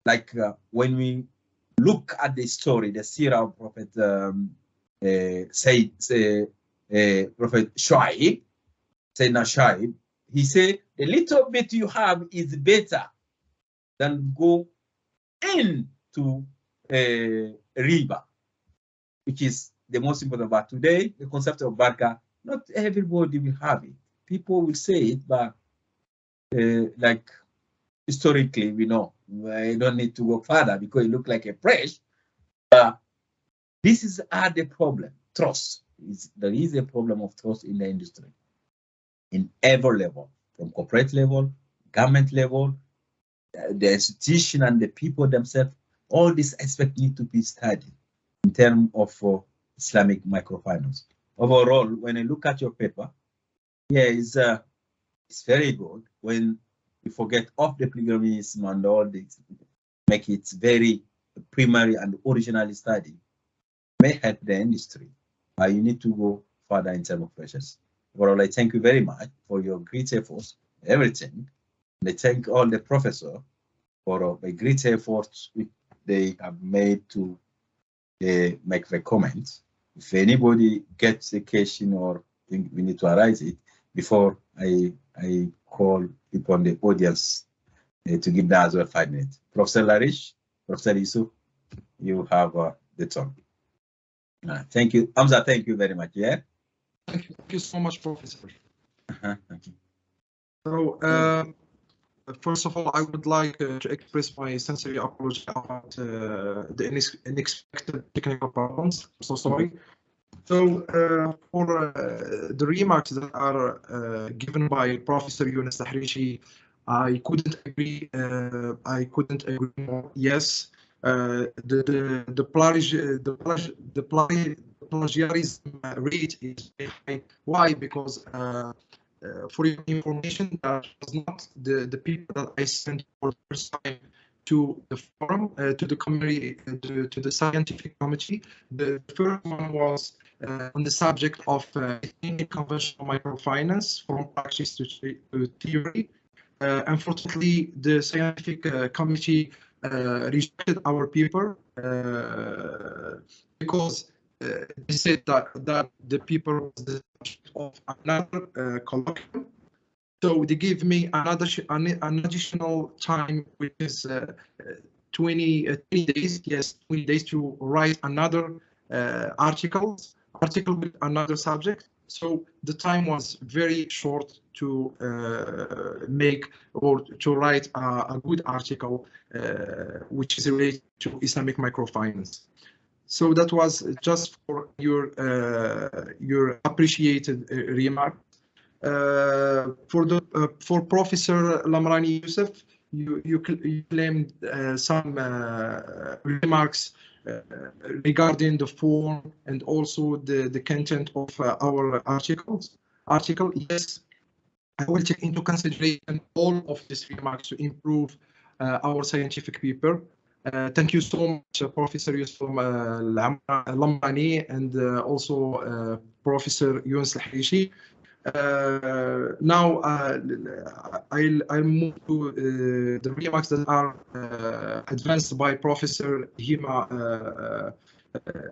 like when we look at the story, the seerah of Prophet Prophet Shu'aib, Sayyidina Shu'aib, he said, the little bit you have is better than go into riba, which is the most important. But today, the concept of barakah, not everybody will have it. People will say it, but like historically, we know. I don't need to go further because it looks like a praise. But this is the problem. Trust. There is a problem of trust in the industry, in every level, from corporate level, government level, the institution and the people themselves. All these aspects need to be studied in terms of Islamic microfinance. Overall, when I look at your paper, yeah, it's very good. When you forget off the pilgrimism and all this, make it very primary and original study, may help the industry. You need to go further in terms of pressures. Overall, I thank you very much for your great efforts, everything. And I thank all the professors for the great efforts which they have made to make the comments. If anybody gets a question or think we need to arise it, before I call upon the audience to give them as well 5 minutes. Professor Lahrich, Professor Yousef, you have the turn. Thank you. HAMZA, thank you very much. Yeah. Thank you so much, Professor. Thank you. So, first of all, I would like to express my sincere apology about the unexpected technical problems. So sorry. So, for the remarks that are given by Professor Yunus Al-Haraishi, I couldn't agree. More. Yes, the plagiarism rate is very high. Why? Because for your information, that was not the people that I sent for the first time to the forum, to the committee, to the scientific committee. The first one was on the subject of conventional microfinance from practice to theory. Unfortunately, the scientific committee rejected our paper because they said that the paper was the subject of another colloquium. So they gave me an additional time, which is 20 days, yes, 20 days to write another article with another subject. So the time was very short to make or to write a good article which is related to Islamic microfinance. So that was just for your appreciated remark. For Professor Amrani Youssef, you claimed some remarks regarding the form and also the content of our article. Yes, I will take into consideration all of these remarks to improve our scientific paper. Thank you so much, Professor Yusuf Lamrani, and also Professor Yunus Al-Harishi. Now I'll move to the remarks that are advanced by Professor Hima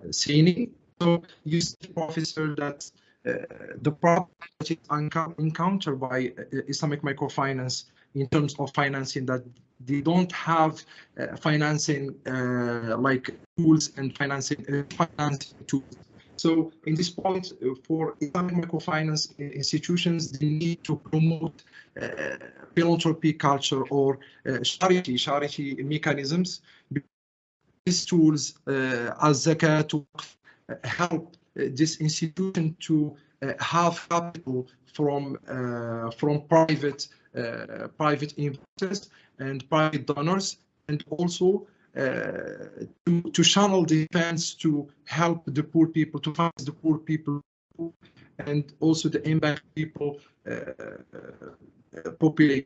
SEYNI. So you see, Professor, that the problem that is encountered by Islamic microfinance in terms of financing, that they don't have financing like tools and financing tools. So in this point, for Islamic microfinance institutions, they need to promote philanthropy culture or charity mechanisms. These tools, as zakat, to help this institution to have capital from private investors and private donors, and also to channel the funds to help the poor people, to fund the poor people, and also the impact people population.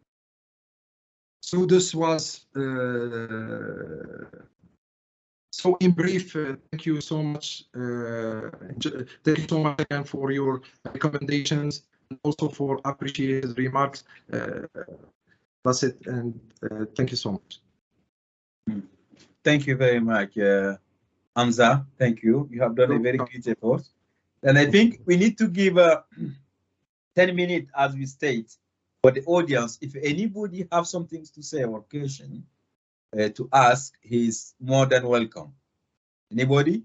So this was so in brief. Thank you so much. Thank you so much again for your recommendations and also for appreciated remarks. That's it, and thank you so much. Thank you very much, Hamza. Thank you. You have done a very good effort. And I think we need to give 10 minutes, as we state, for the audience. If anybody have something to say or question to ask, he's more than welcome. Anybody?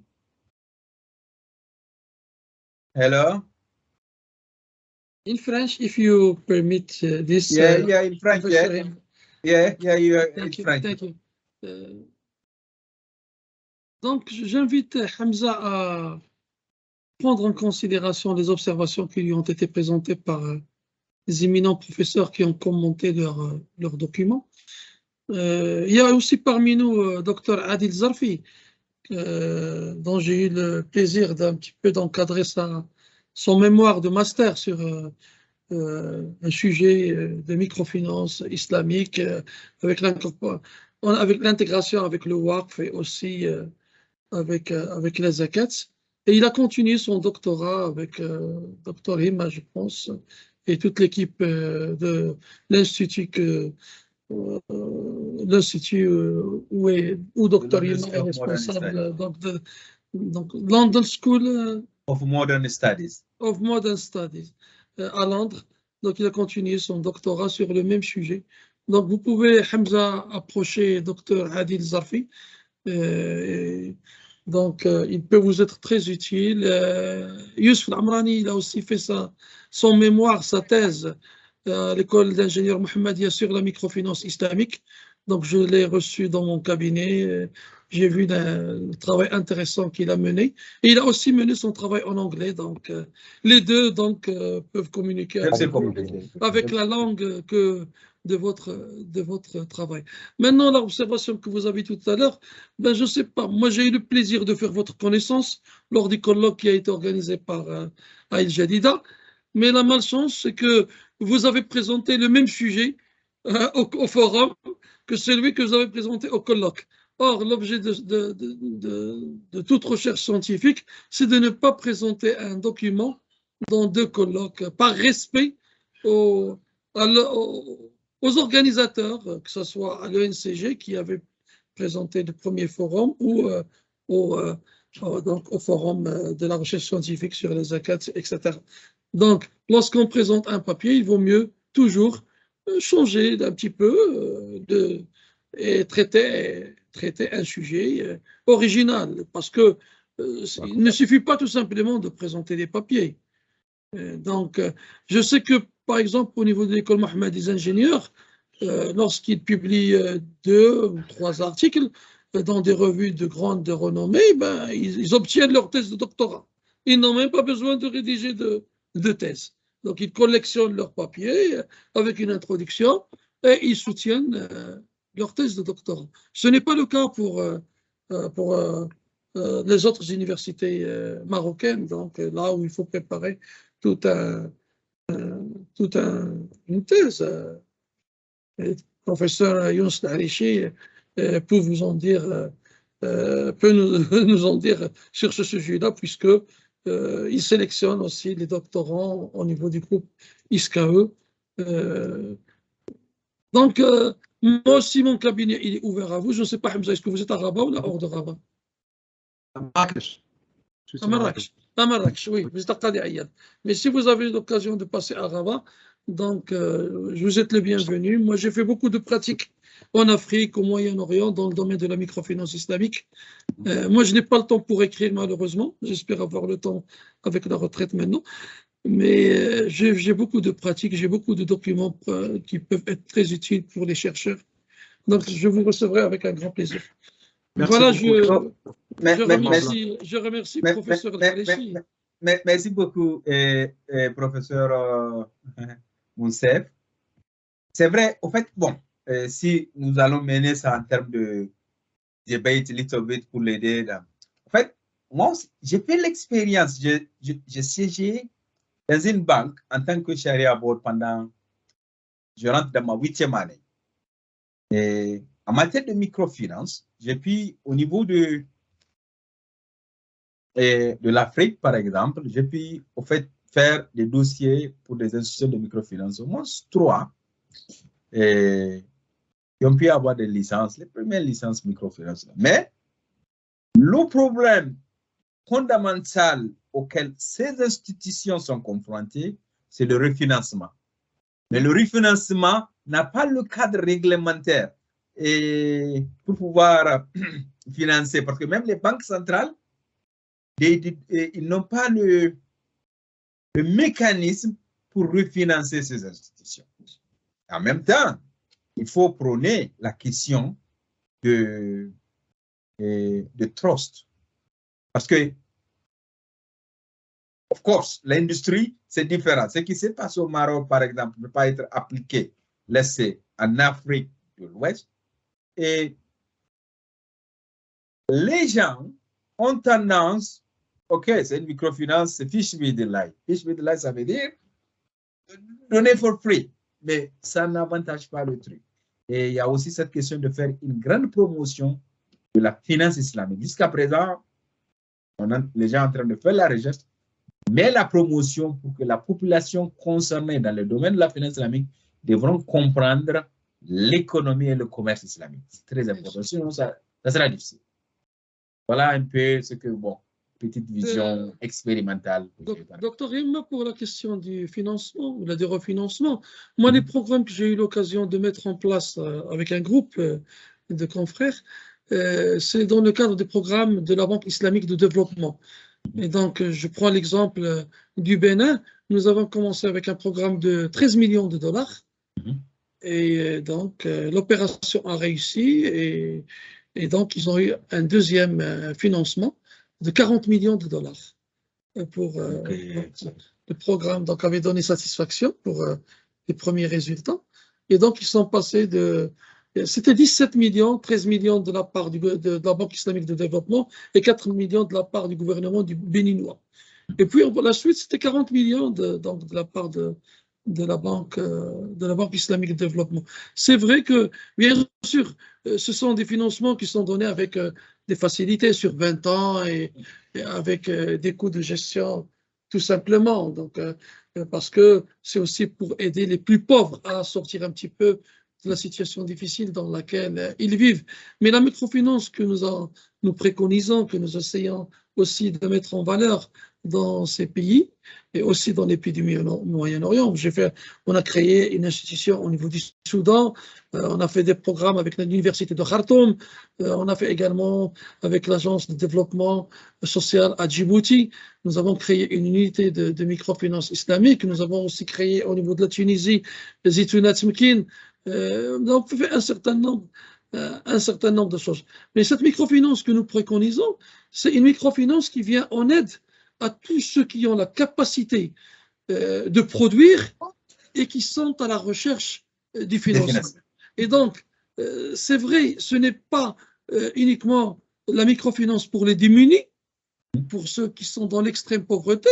Hello? In French, if you permit this. Yeah, in French, yeah, Thank you, French. thank you. Donc, j'invite Hamza à prendre en considération les observations qui lui ont été présentées par les éminents professeurs qui ont commenté leurs documents. Il y a aussi parmi nous Dr Adil Zarfi, dont j'ai eu le plaisir d'un petit peu d'encadrer son mémoire de master sur un sujet de microfinance islamique avec l'intégration avec le WACF et aussi avec les zakats. Et il a continué son doctorat avec Dr Hima, je pense, et toute l'équipe de l'Institut où Dr Hima est responsable, donc London School of Modern Studies. À Londres. Donc il a continué son doctorat sur le même sujet. Donc vous pouvez, Hamza, approcher Dr Adil Zarfi. Donc il peut vous être très utile. Yousef Amrani, il a aussi fait son mémoire, sa thèse à l'école d'ingénieurs Mohammedia sur la microfinance islamique. Donc je l'ai reçu dans mon cabinet. J'ai vu le travail intéressant qu'il a mené. Et il a aussi mené son travail en anglais. Donc les deux peuvent communiquer avec la langue de votre travail. Maintenant, l'observation que vous avez tout à l'heure, ben, je ne sais pas. Moi, j'ai eu le plaisir de faire votre connaissance lors du colloque qui a été organisé par Aïl Jadida. Mais la malchance, c'est que vous avez présenté le même sujet au forum que celui que vous avez présenté au colloque. Or, l'objet de toute recherche scientifique, c'est de ne pas présenter un document dans deux colloques, par respect aux organisateurs, que ce soit à l'ENCG qui avait présenté le premier forum ou au forum de la recherche scientifique sur les zakats, etc. Donc, lorsqu'on présente un papier, il vaut mieux toujours changer d'un petit peu et traiter un sujet original, parce que il ne suffit pas tout simplement de présenter des papiers. Donc, je sais que, par exemple, au niveau de l'école Mohammed des ingénieurs, lorsqu'ils publient 2 ou 3 articles dans des revues de grande renommée, ben, ils obtiennent leur thèse de doctorat. Ils n'ont même pas besoin de rédiger de thèse. Donc, ils collectionnent leurs papiers avec une introduction et ils soutiennent leur thèse de doctorat. Ce n'est pas le cas pour les autres universités marocaines, donc là où il faut préparer toute une thèse. Le professeur Younes l'Harrichi peut vous en dire, peut nous en dire sur ce sujet-là, puisque il sélectionne aussi les doctorants au niveau du groupe ISKE. Donc, moi aussi, mon cabinet il est ouvert à vous. Je ne sais pas, Hamza, est-ce que vous êtes à Rabat ou hors de Rabat? À Marrakech, oui, vous êtes à CADI. Mais si vous avez l'occasion de passer à Rabat, donc vous êtes le bienvenu. Moi, j'ai fait beaucoup de pratiques en Afrique, au Moyen-Orient, dans le domaine de la microfinance islamique. Moi, je n'ai pas le temps pour écrire, malheureusement. J'espère avoir le temps avec la retraite maintenant. Mais j'ai beaucoup de pratiques, j'ai beaucoup de documents qui peuvent être très utiles pour les chercheurs. Donc, je vous recevrai avec un grand plaisir. Merci voilà, beaucoup. je remercie le professeur Lahrich. Merci beaucoup, professeur Youssef. C'est vrai, au fait, bon, si nous allons mener ça en termes de debate, little bit pour l'aider. En fait, moi, j'ai fait l'expérience, j'ai siégé dans une banque en tant que charia board pendant, je rentre dans ma 8e année. Et en matière de microfinance, j'ai pu, au niveau de l'Afrique, par exemple, j'ai pu, au fait, faire des dossiers pour des institutions de microfinance, au moins 3, et qui ont pu avoir des licences, les premières licences microfinance. Mais le problème fondamental auquel ces institutions sont confrontées, c'est le refinancement. Mais le refinancement n'a pas le cadre réglementaire et pour pouvoir financer, parce que même les banques centrales, ils n'ont pas le mécanisme pour refinancer ces institutions. En même temps, il faut prôner la question de trust. Parce que, of course, l'industrie, c'est différent. Ce qui se passe au Maroc, par exemple, ne peut pas être appliqué, laissé en Afrique de l'Ouest. Et les gens ont tendance, OK, c'est une microfinance, c'est fish me the light. Fish me the light, ça veut dire donner for free. Mais ça n'avantage pas le truc. Et il y a aussi cette question de faire une grande promotion de la finance islamique. Jusqu'à présent, les gens sont en train de faire la recherche, mais la promotion pour que la population concernée dans le domaine de la finance islamique devront comprendre l'économie et le commerce islamique. C'est très important. Sinon, ça sera difficile. Voilà un peu ce que, bon, petite vision expérimentale. Docteur Hima, pour la question du financement ou du refinancement, moi, les programmes que j'ai eu l'occasion de mettre en place avec un groupe de confrères, c'est dans le cadre des programmes de la Banque islamique de développement. Et donc, je prends l'exemple du Bénin. Nous avons commencé avec un programme de 13 millions de dollars. Et donc, l'opération a réussi. Et donc, ils ont eu un deuxième financement de 40 millions de dollars pour le programme. Donc, avait donné satisfaction pour les premiers résultats. Et donc, ils sont passés de... C'était 17 millions, 13 millions de la part de la Banque islamique de développement et 4 millions de la part du gouvernement du béninois. Et puis, pour la suite, c'était 40 millions donc, de la part de la Banque islamique de développement. C'est vrai que, bien sûr, ce sont des financements qui sont donnés avec des facilités sur 20 ans et avec des coûts de gestion, tout simplement. Donc, parce que c'est aussi pour aider les plus pauvres à sortir un petit peu de la situation difficile dans laquelle ils vivent. Mais la microfinance que nous préconisons, que nous essayons aussi de mettre en valeur dans ces pays et aussi dans les pays du Moyen-Orient. On a créé une institution au niveau du Soudan, on a fait des programmes avec l'université de Khartoum, on a fait également avec l'agence de développement social à Djibouti. Nous avons créé une unité de microfinance islamique. Nous avons aussi créé au niveau de la Tunisie Zitouna Tmkin. Nous avons fait un certain nombre de choses. Mais cette microfinance que nous préconisons, c'est une microfinance qui vient en aide à tous ceux qui ont la capacité de produire et qui sont à la recherche du financement. Et donc, c'est vrai, ce n'est pas uniquement la microfinance pour les démunis, pour ceux qui sont dans l'extrême pauvreté,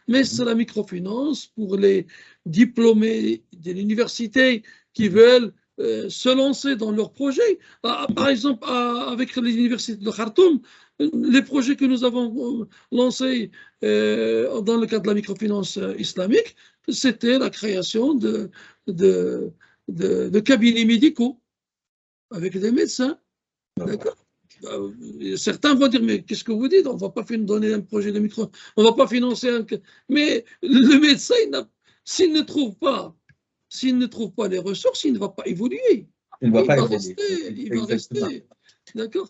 mais c'est la microfinance pour les diplômés de l'université qui veulent se lancer dans leurs projets. Par exemple, avec l'université de Khartoum, les projets que nous avons lancés dans le cadre de la microfinance islamique, c'était la création de cabinets médicaux avec des médecins. D'accord. Certains vont dire, mais qu'est-ce que vous dites? On ne va pas donner un projet de micro, on ne va pas financer un... Mais le médecin, s'il ne trouve pas les ressources, il ne va pas évoluer. Il va rester. D'accord.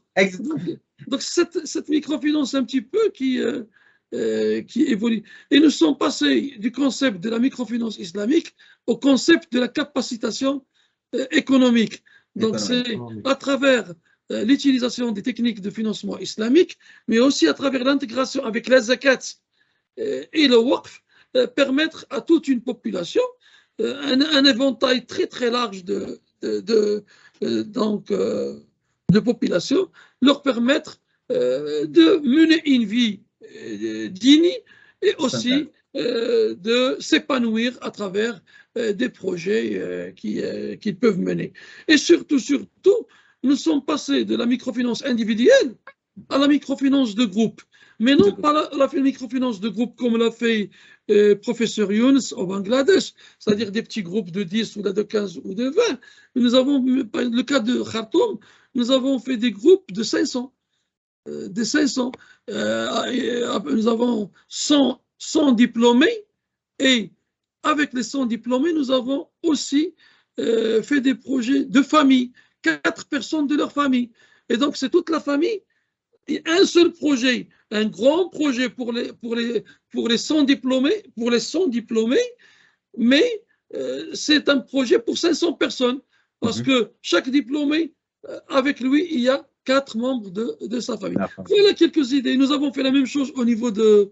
Donc cette microfinance un petit peu qui évolue. Et nous sommes passés du concept de la microfinance islamique au concept de la capacitation économique. Donc c'est à travers l'utilisation des techniques de financement islamique, mais aussi à travers l'intégration avec la zakat et le waqf, permettre à toute une population un éventail très très large de population, leur permettre de mener une vie digne et aussi de s'épanouir à travers des projets qu'ils peuvent mener. Et surtout, nous sommes passés de la microfinance individuelle à la microfinance de groupe. Mais non pas la microfinance de groupe comme l'a fait professeur Younes au Bangladesh, c'est-à-dire des petits groupes de 10 ou de 15 ou de 20. Nous avons, le cas de Khartoum, nous avons fait des groupes de 500. Nous avons 100 diplômés et avec les 100 diplômés, nous avons aussi fait des projets de famille, 4 personnes de leur famille. Et donc, c'est toute la famille. Et un seul projet, un grand projet pour les 100 diplômés, mais c'est un projet pour 500 personnes, parce que chaque diplômé, avec lui, il y a 4 membres de sa famille. Voilà quelques idées. Nous avons fait la même chose au niveau de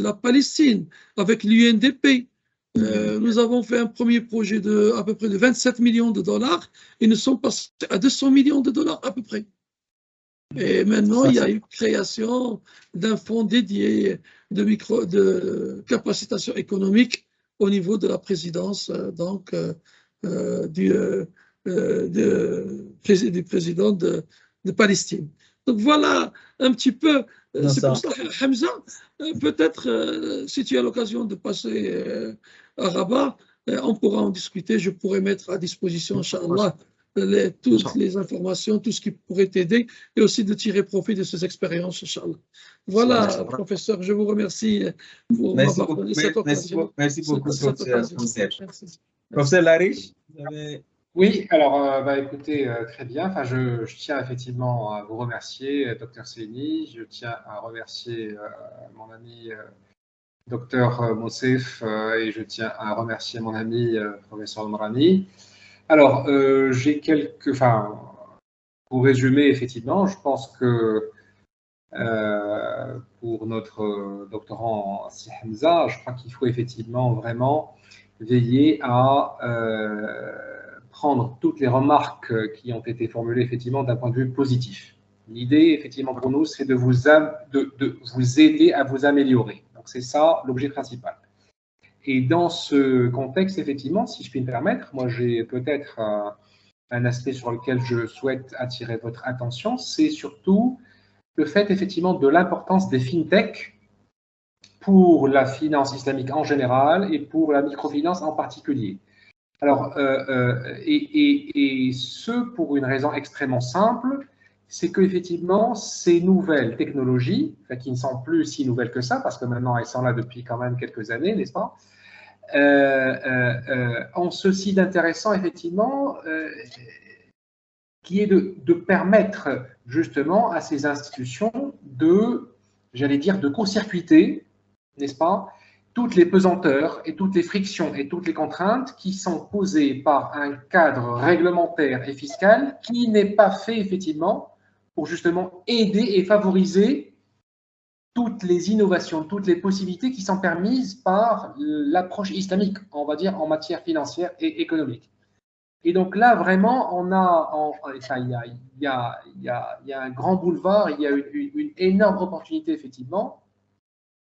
la Palestine, avec l'UNDP. Nous avons fait un premier projet à peu près de 27 millions de dollars, et nous sommes passés à 200 millions de dollars à peu près. Et maintenant, il y a une création d'un fonds dédié de capacitation économique au niveau de la présidence du président de Palestine. Donc voilà un petit peu, c'est pour ça, Hamza, peut-être si tu as l'occasion de passer à Rabat, on pourra en discuter, je pourrais mettre à disposition, Inch'Allah, toutes les informations, tout ce qui pourrait t'aider et aussi de tirer profit de ces expériences, Inch'Allah. Voilà, professeur, je vous remercie pour m'avoir donné cette occasion. Merci beaucoup, professeur. Professeur Lahrich, vous avez... Oui, alors, écoutez, très bien. Enfin, je tiens effectivement à vous remercier, Dr Seyni. Je tiens à remercier mon ami Dr Youssef et je tiens à remercier mon ami professeur Amrani. Alors, j'ai pour résumer, effectivement, je pense que pour notre doctorant Hamza, je crois qu'il faut effectivement vraiment veiller à prendre toutes les remarques qui ont été formulées effectivement d'un point de vue positif. L'idée, effectivement, pour nous, c'est de vous aider à vous améliorer. Donc, c'est ça l'objet principal. Et dans ce contexte, effectivement, si je puis me permettre, moi, j'ai peut-être un aspect sur lequel je souhaite attirer votre attention, c'est surtout le fait, effectivement, de l'importance des fintech pour la finance islamique en général et pour la microfinance en particulier. Alors, et ce, pour une raison extrêmement simple, c'est qu'effectivement, ces nouvelles technologies, enfin, qui ne sont plus si nouvelles que ça, parce que maintenant elles sont là depuis quand même quelques années, n'est-ce pas, ont ceci d'intéressant, effectivement, qui est de permettre justement à ces institutions de, j'allais dire, de court-circuiter, n'est-ce pas, toutes les pesanteurs et toutes les frictions et toutes les contraintes qui sont posées par un cadre réglementaire et fiscal qui n'est pas fait effectivement pour justement aider et favoriser toutes les innovations, toutes les possibilités qui sont permises par l'approche islamique, on va dire, en matière financière et économique. Et donc là, vraiment, il y a un grand boulevard, il y a une énorme opportunité, effectivement,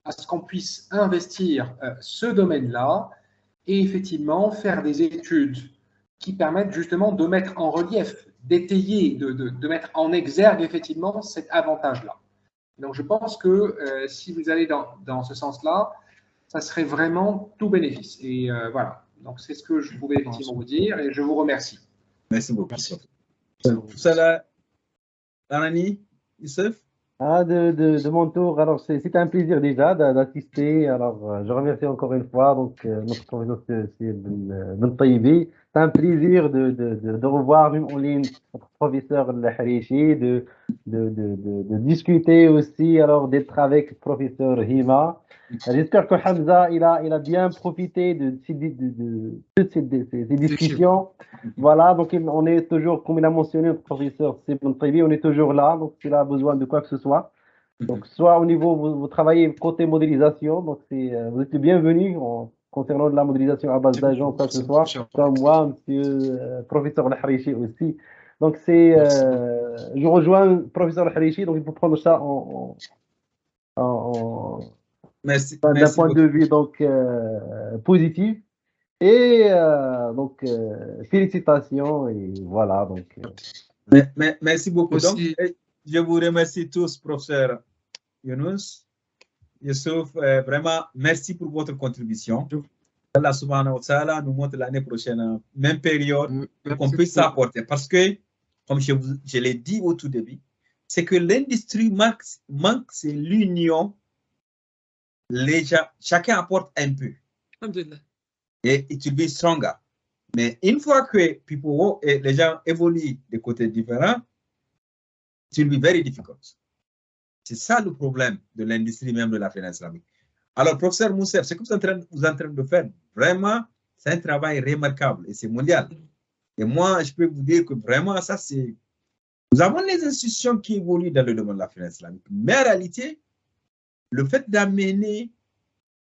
à ce qu'on puisse investir ce domaine-là et effectivement faire des études qui permettent justement de mettre en relief, d'étayer, de mettre en exergue effectivement cet avantage-là. Donc je pense que si vous allez dans ce sens-là, ça serait vraiment tout bénéfice. Et voilà, donc c'est ce que je pouvais effectivement vous dire et je vous remercie. Merci beaucoup. Salah, Amrani Youssef. De mon tour, alors c'est un plaisir déjà d'assister. Alors je remercie encore une fois donc notre professeur Ben Taibi. C'est un plaisir de revoir même en ligne notre professeur الحريشي, de discuter aussi, alors d'être avec le professeur Hima. J'espère que Hamza il a bien profité de toutes ces discussions. Voilà, donc on est toujours, comme il a mentionné notre professeur Ben Taibi, on est toujours là, donc s'il a besoin de quoi que ce soit. Donc soit au niveau, vous travaillez côté modélisation, donc vous êtes bienvenus concernant de la modélisation à base d'agents, quoi que ce soit, comme moi, monsieur professeur Lahrich aussi. Donc je rejoins le professeur Lahrich, donc il faut prendre ça d'un point de vue donc positif. Et donc félicitations et voilà donc. Merci beaucoup. Donc, je vous remercie tous, professeur Yunus, Yousef, vraiment merci pour votre contribution. Allah subhanahu wa ta'ala nous montre l'année prochaine, même période, qu'on puisse s'apporter. Parce que, comme je l'ai dit au tout début, c'est que l'industrie manque, c'est l'union. Chacun apporte un peu. Et it will be stronger. Mais une fois que les gens évoluent de côtés différents, it will be very difficult. C'est ça le problème de l'industrie même de la finance islamique. Alors, professeur Moussef, ce que vous êtes en train de faire, vraiment, c'est un travail remarquable et c'est mondial. Et moi, je peux vous dire que vraiment, ça, c'est... Nous avons des institutions qui évoluent dans le domaine de la finance islamique. Mais en réalité, le fait d'amener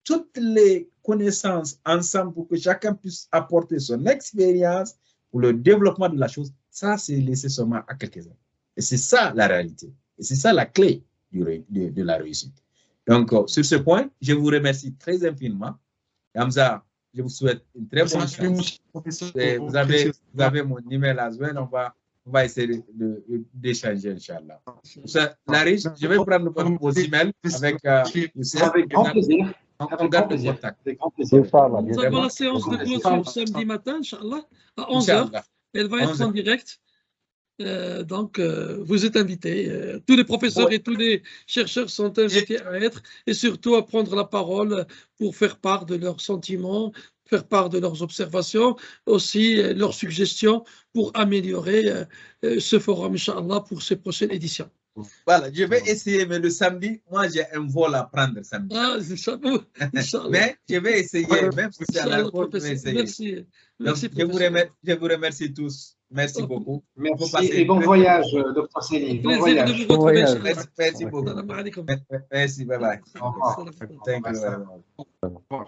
toutes les connaissances ensemble pour que chacun puisse apporter son expérience pour le développement de la chose, ça, c'est laissé seulement à quelques-uns. Et c'est ça la réalité. Et c'est ça la clé de la réussite. Donc, sur ce point, je vous remercie très infiniment. Hamza, je vous souhaite une très bonne chance. Vous avez mon email as well. On va essayer d'échanger, Inch'Allah. Lahrich, je vais prendre vos emails avec Youssef. Avec grand plaisir. On garde le contact. Nous avons la séance de clôture samedi matin, Inch'Allah, à 11h. Elle va être en direct. Donc, vous êtes invités. Tous les professeurs et tous les chercheurs sont invités à être et surtout à prendre la parole pour faire part de leurs sentiments, faire part de leurs observations, aussi leurs suggestions pour améliorer ce forum, Inch'Allah, pour ces prochaines éditions. Voilà, je vais essayer, mais le samedi, moi j'ai un vol à prendre samedi. Ah, Inch'Allah. Mais je vais essayer, même si c'est à la côte, je vais essayer. Merci. Je vous remercie tous. Merci beaucoup. Merci et bon voyage, Dr. Seyni. Bon voyage. Merci beaucoup. Merci, bye bye. Au revoir. Thank you very much.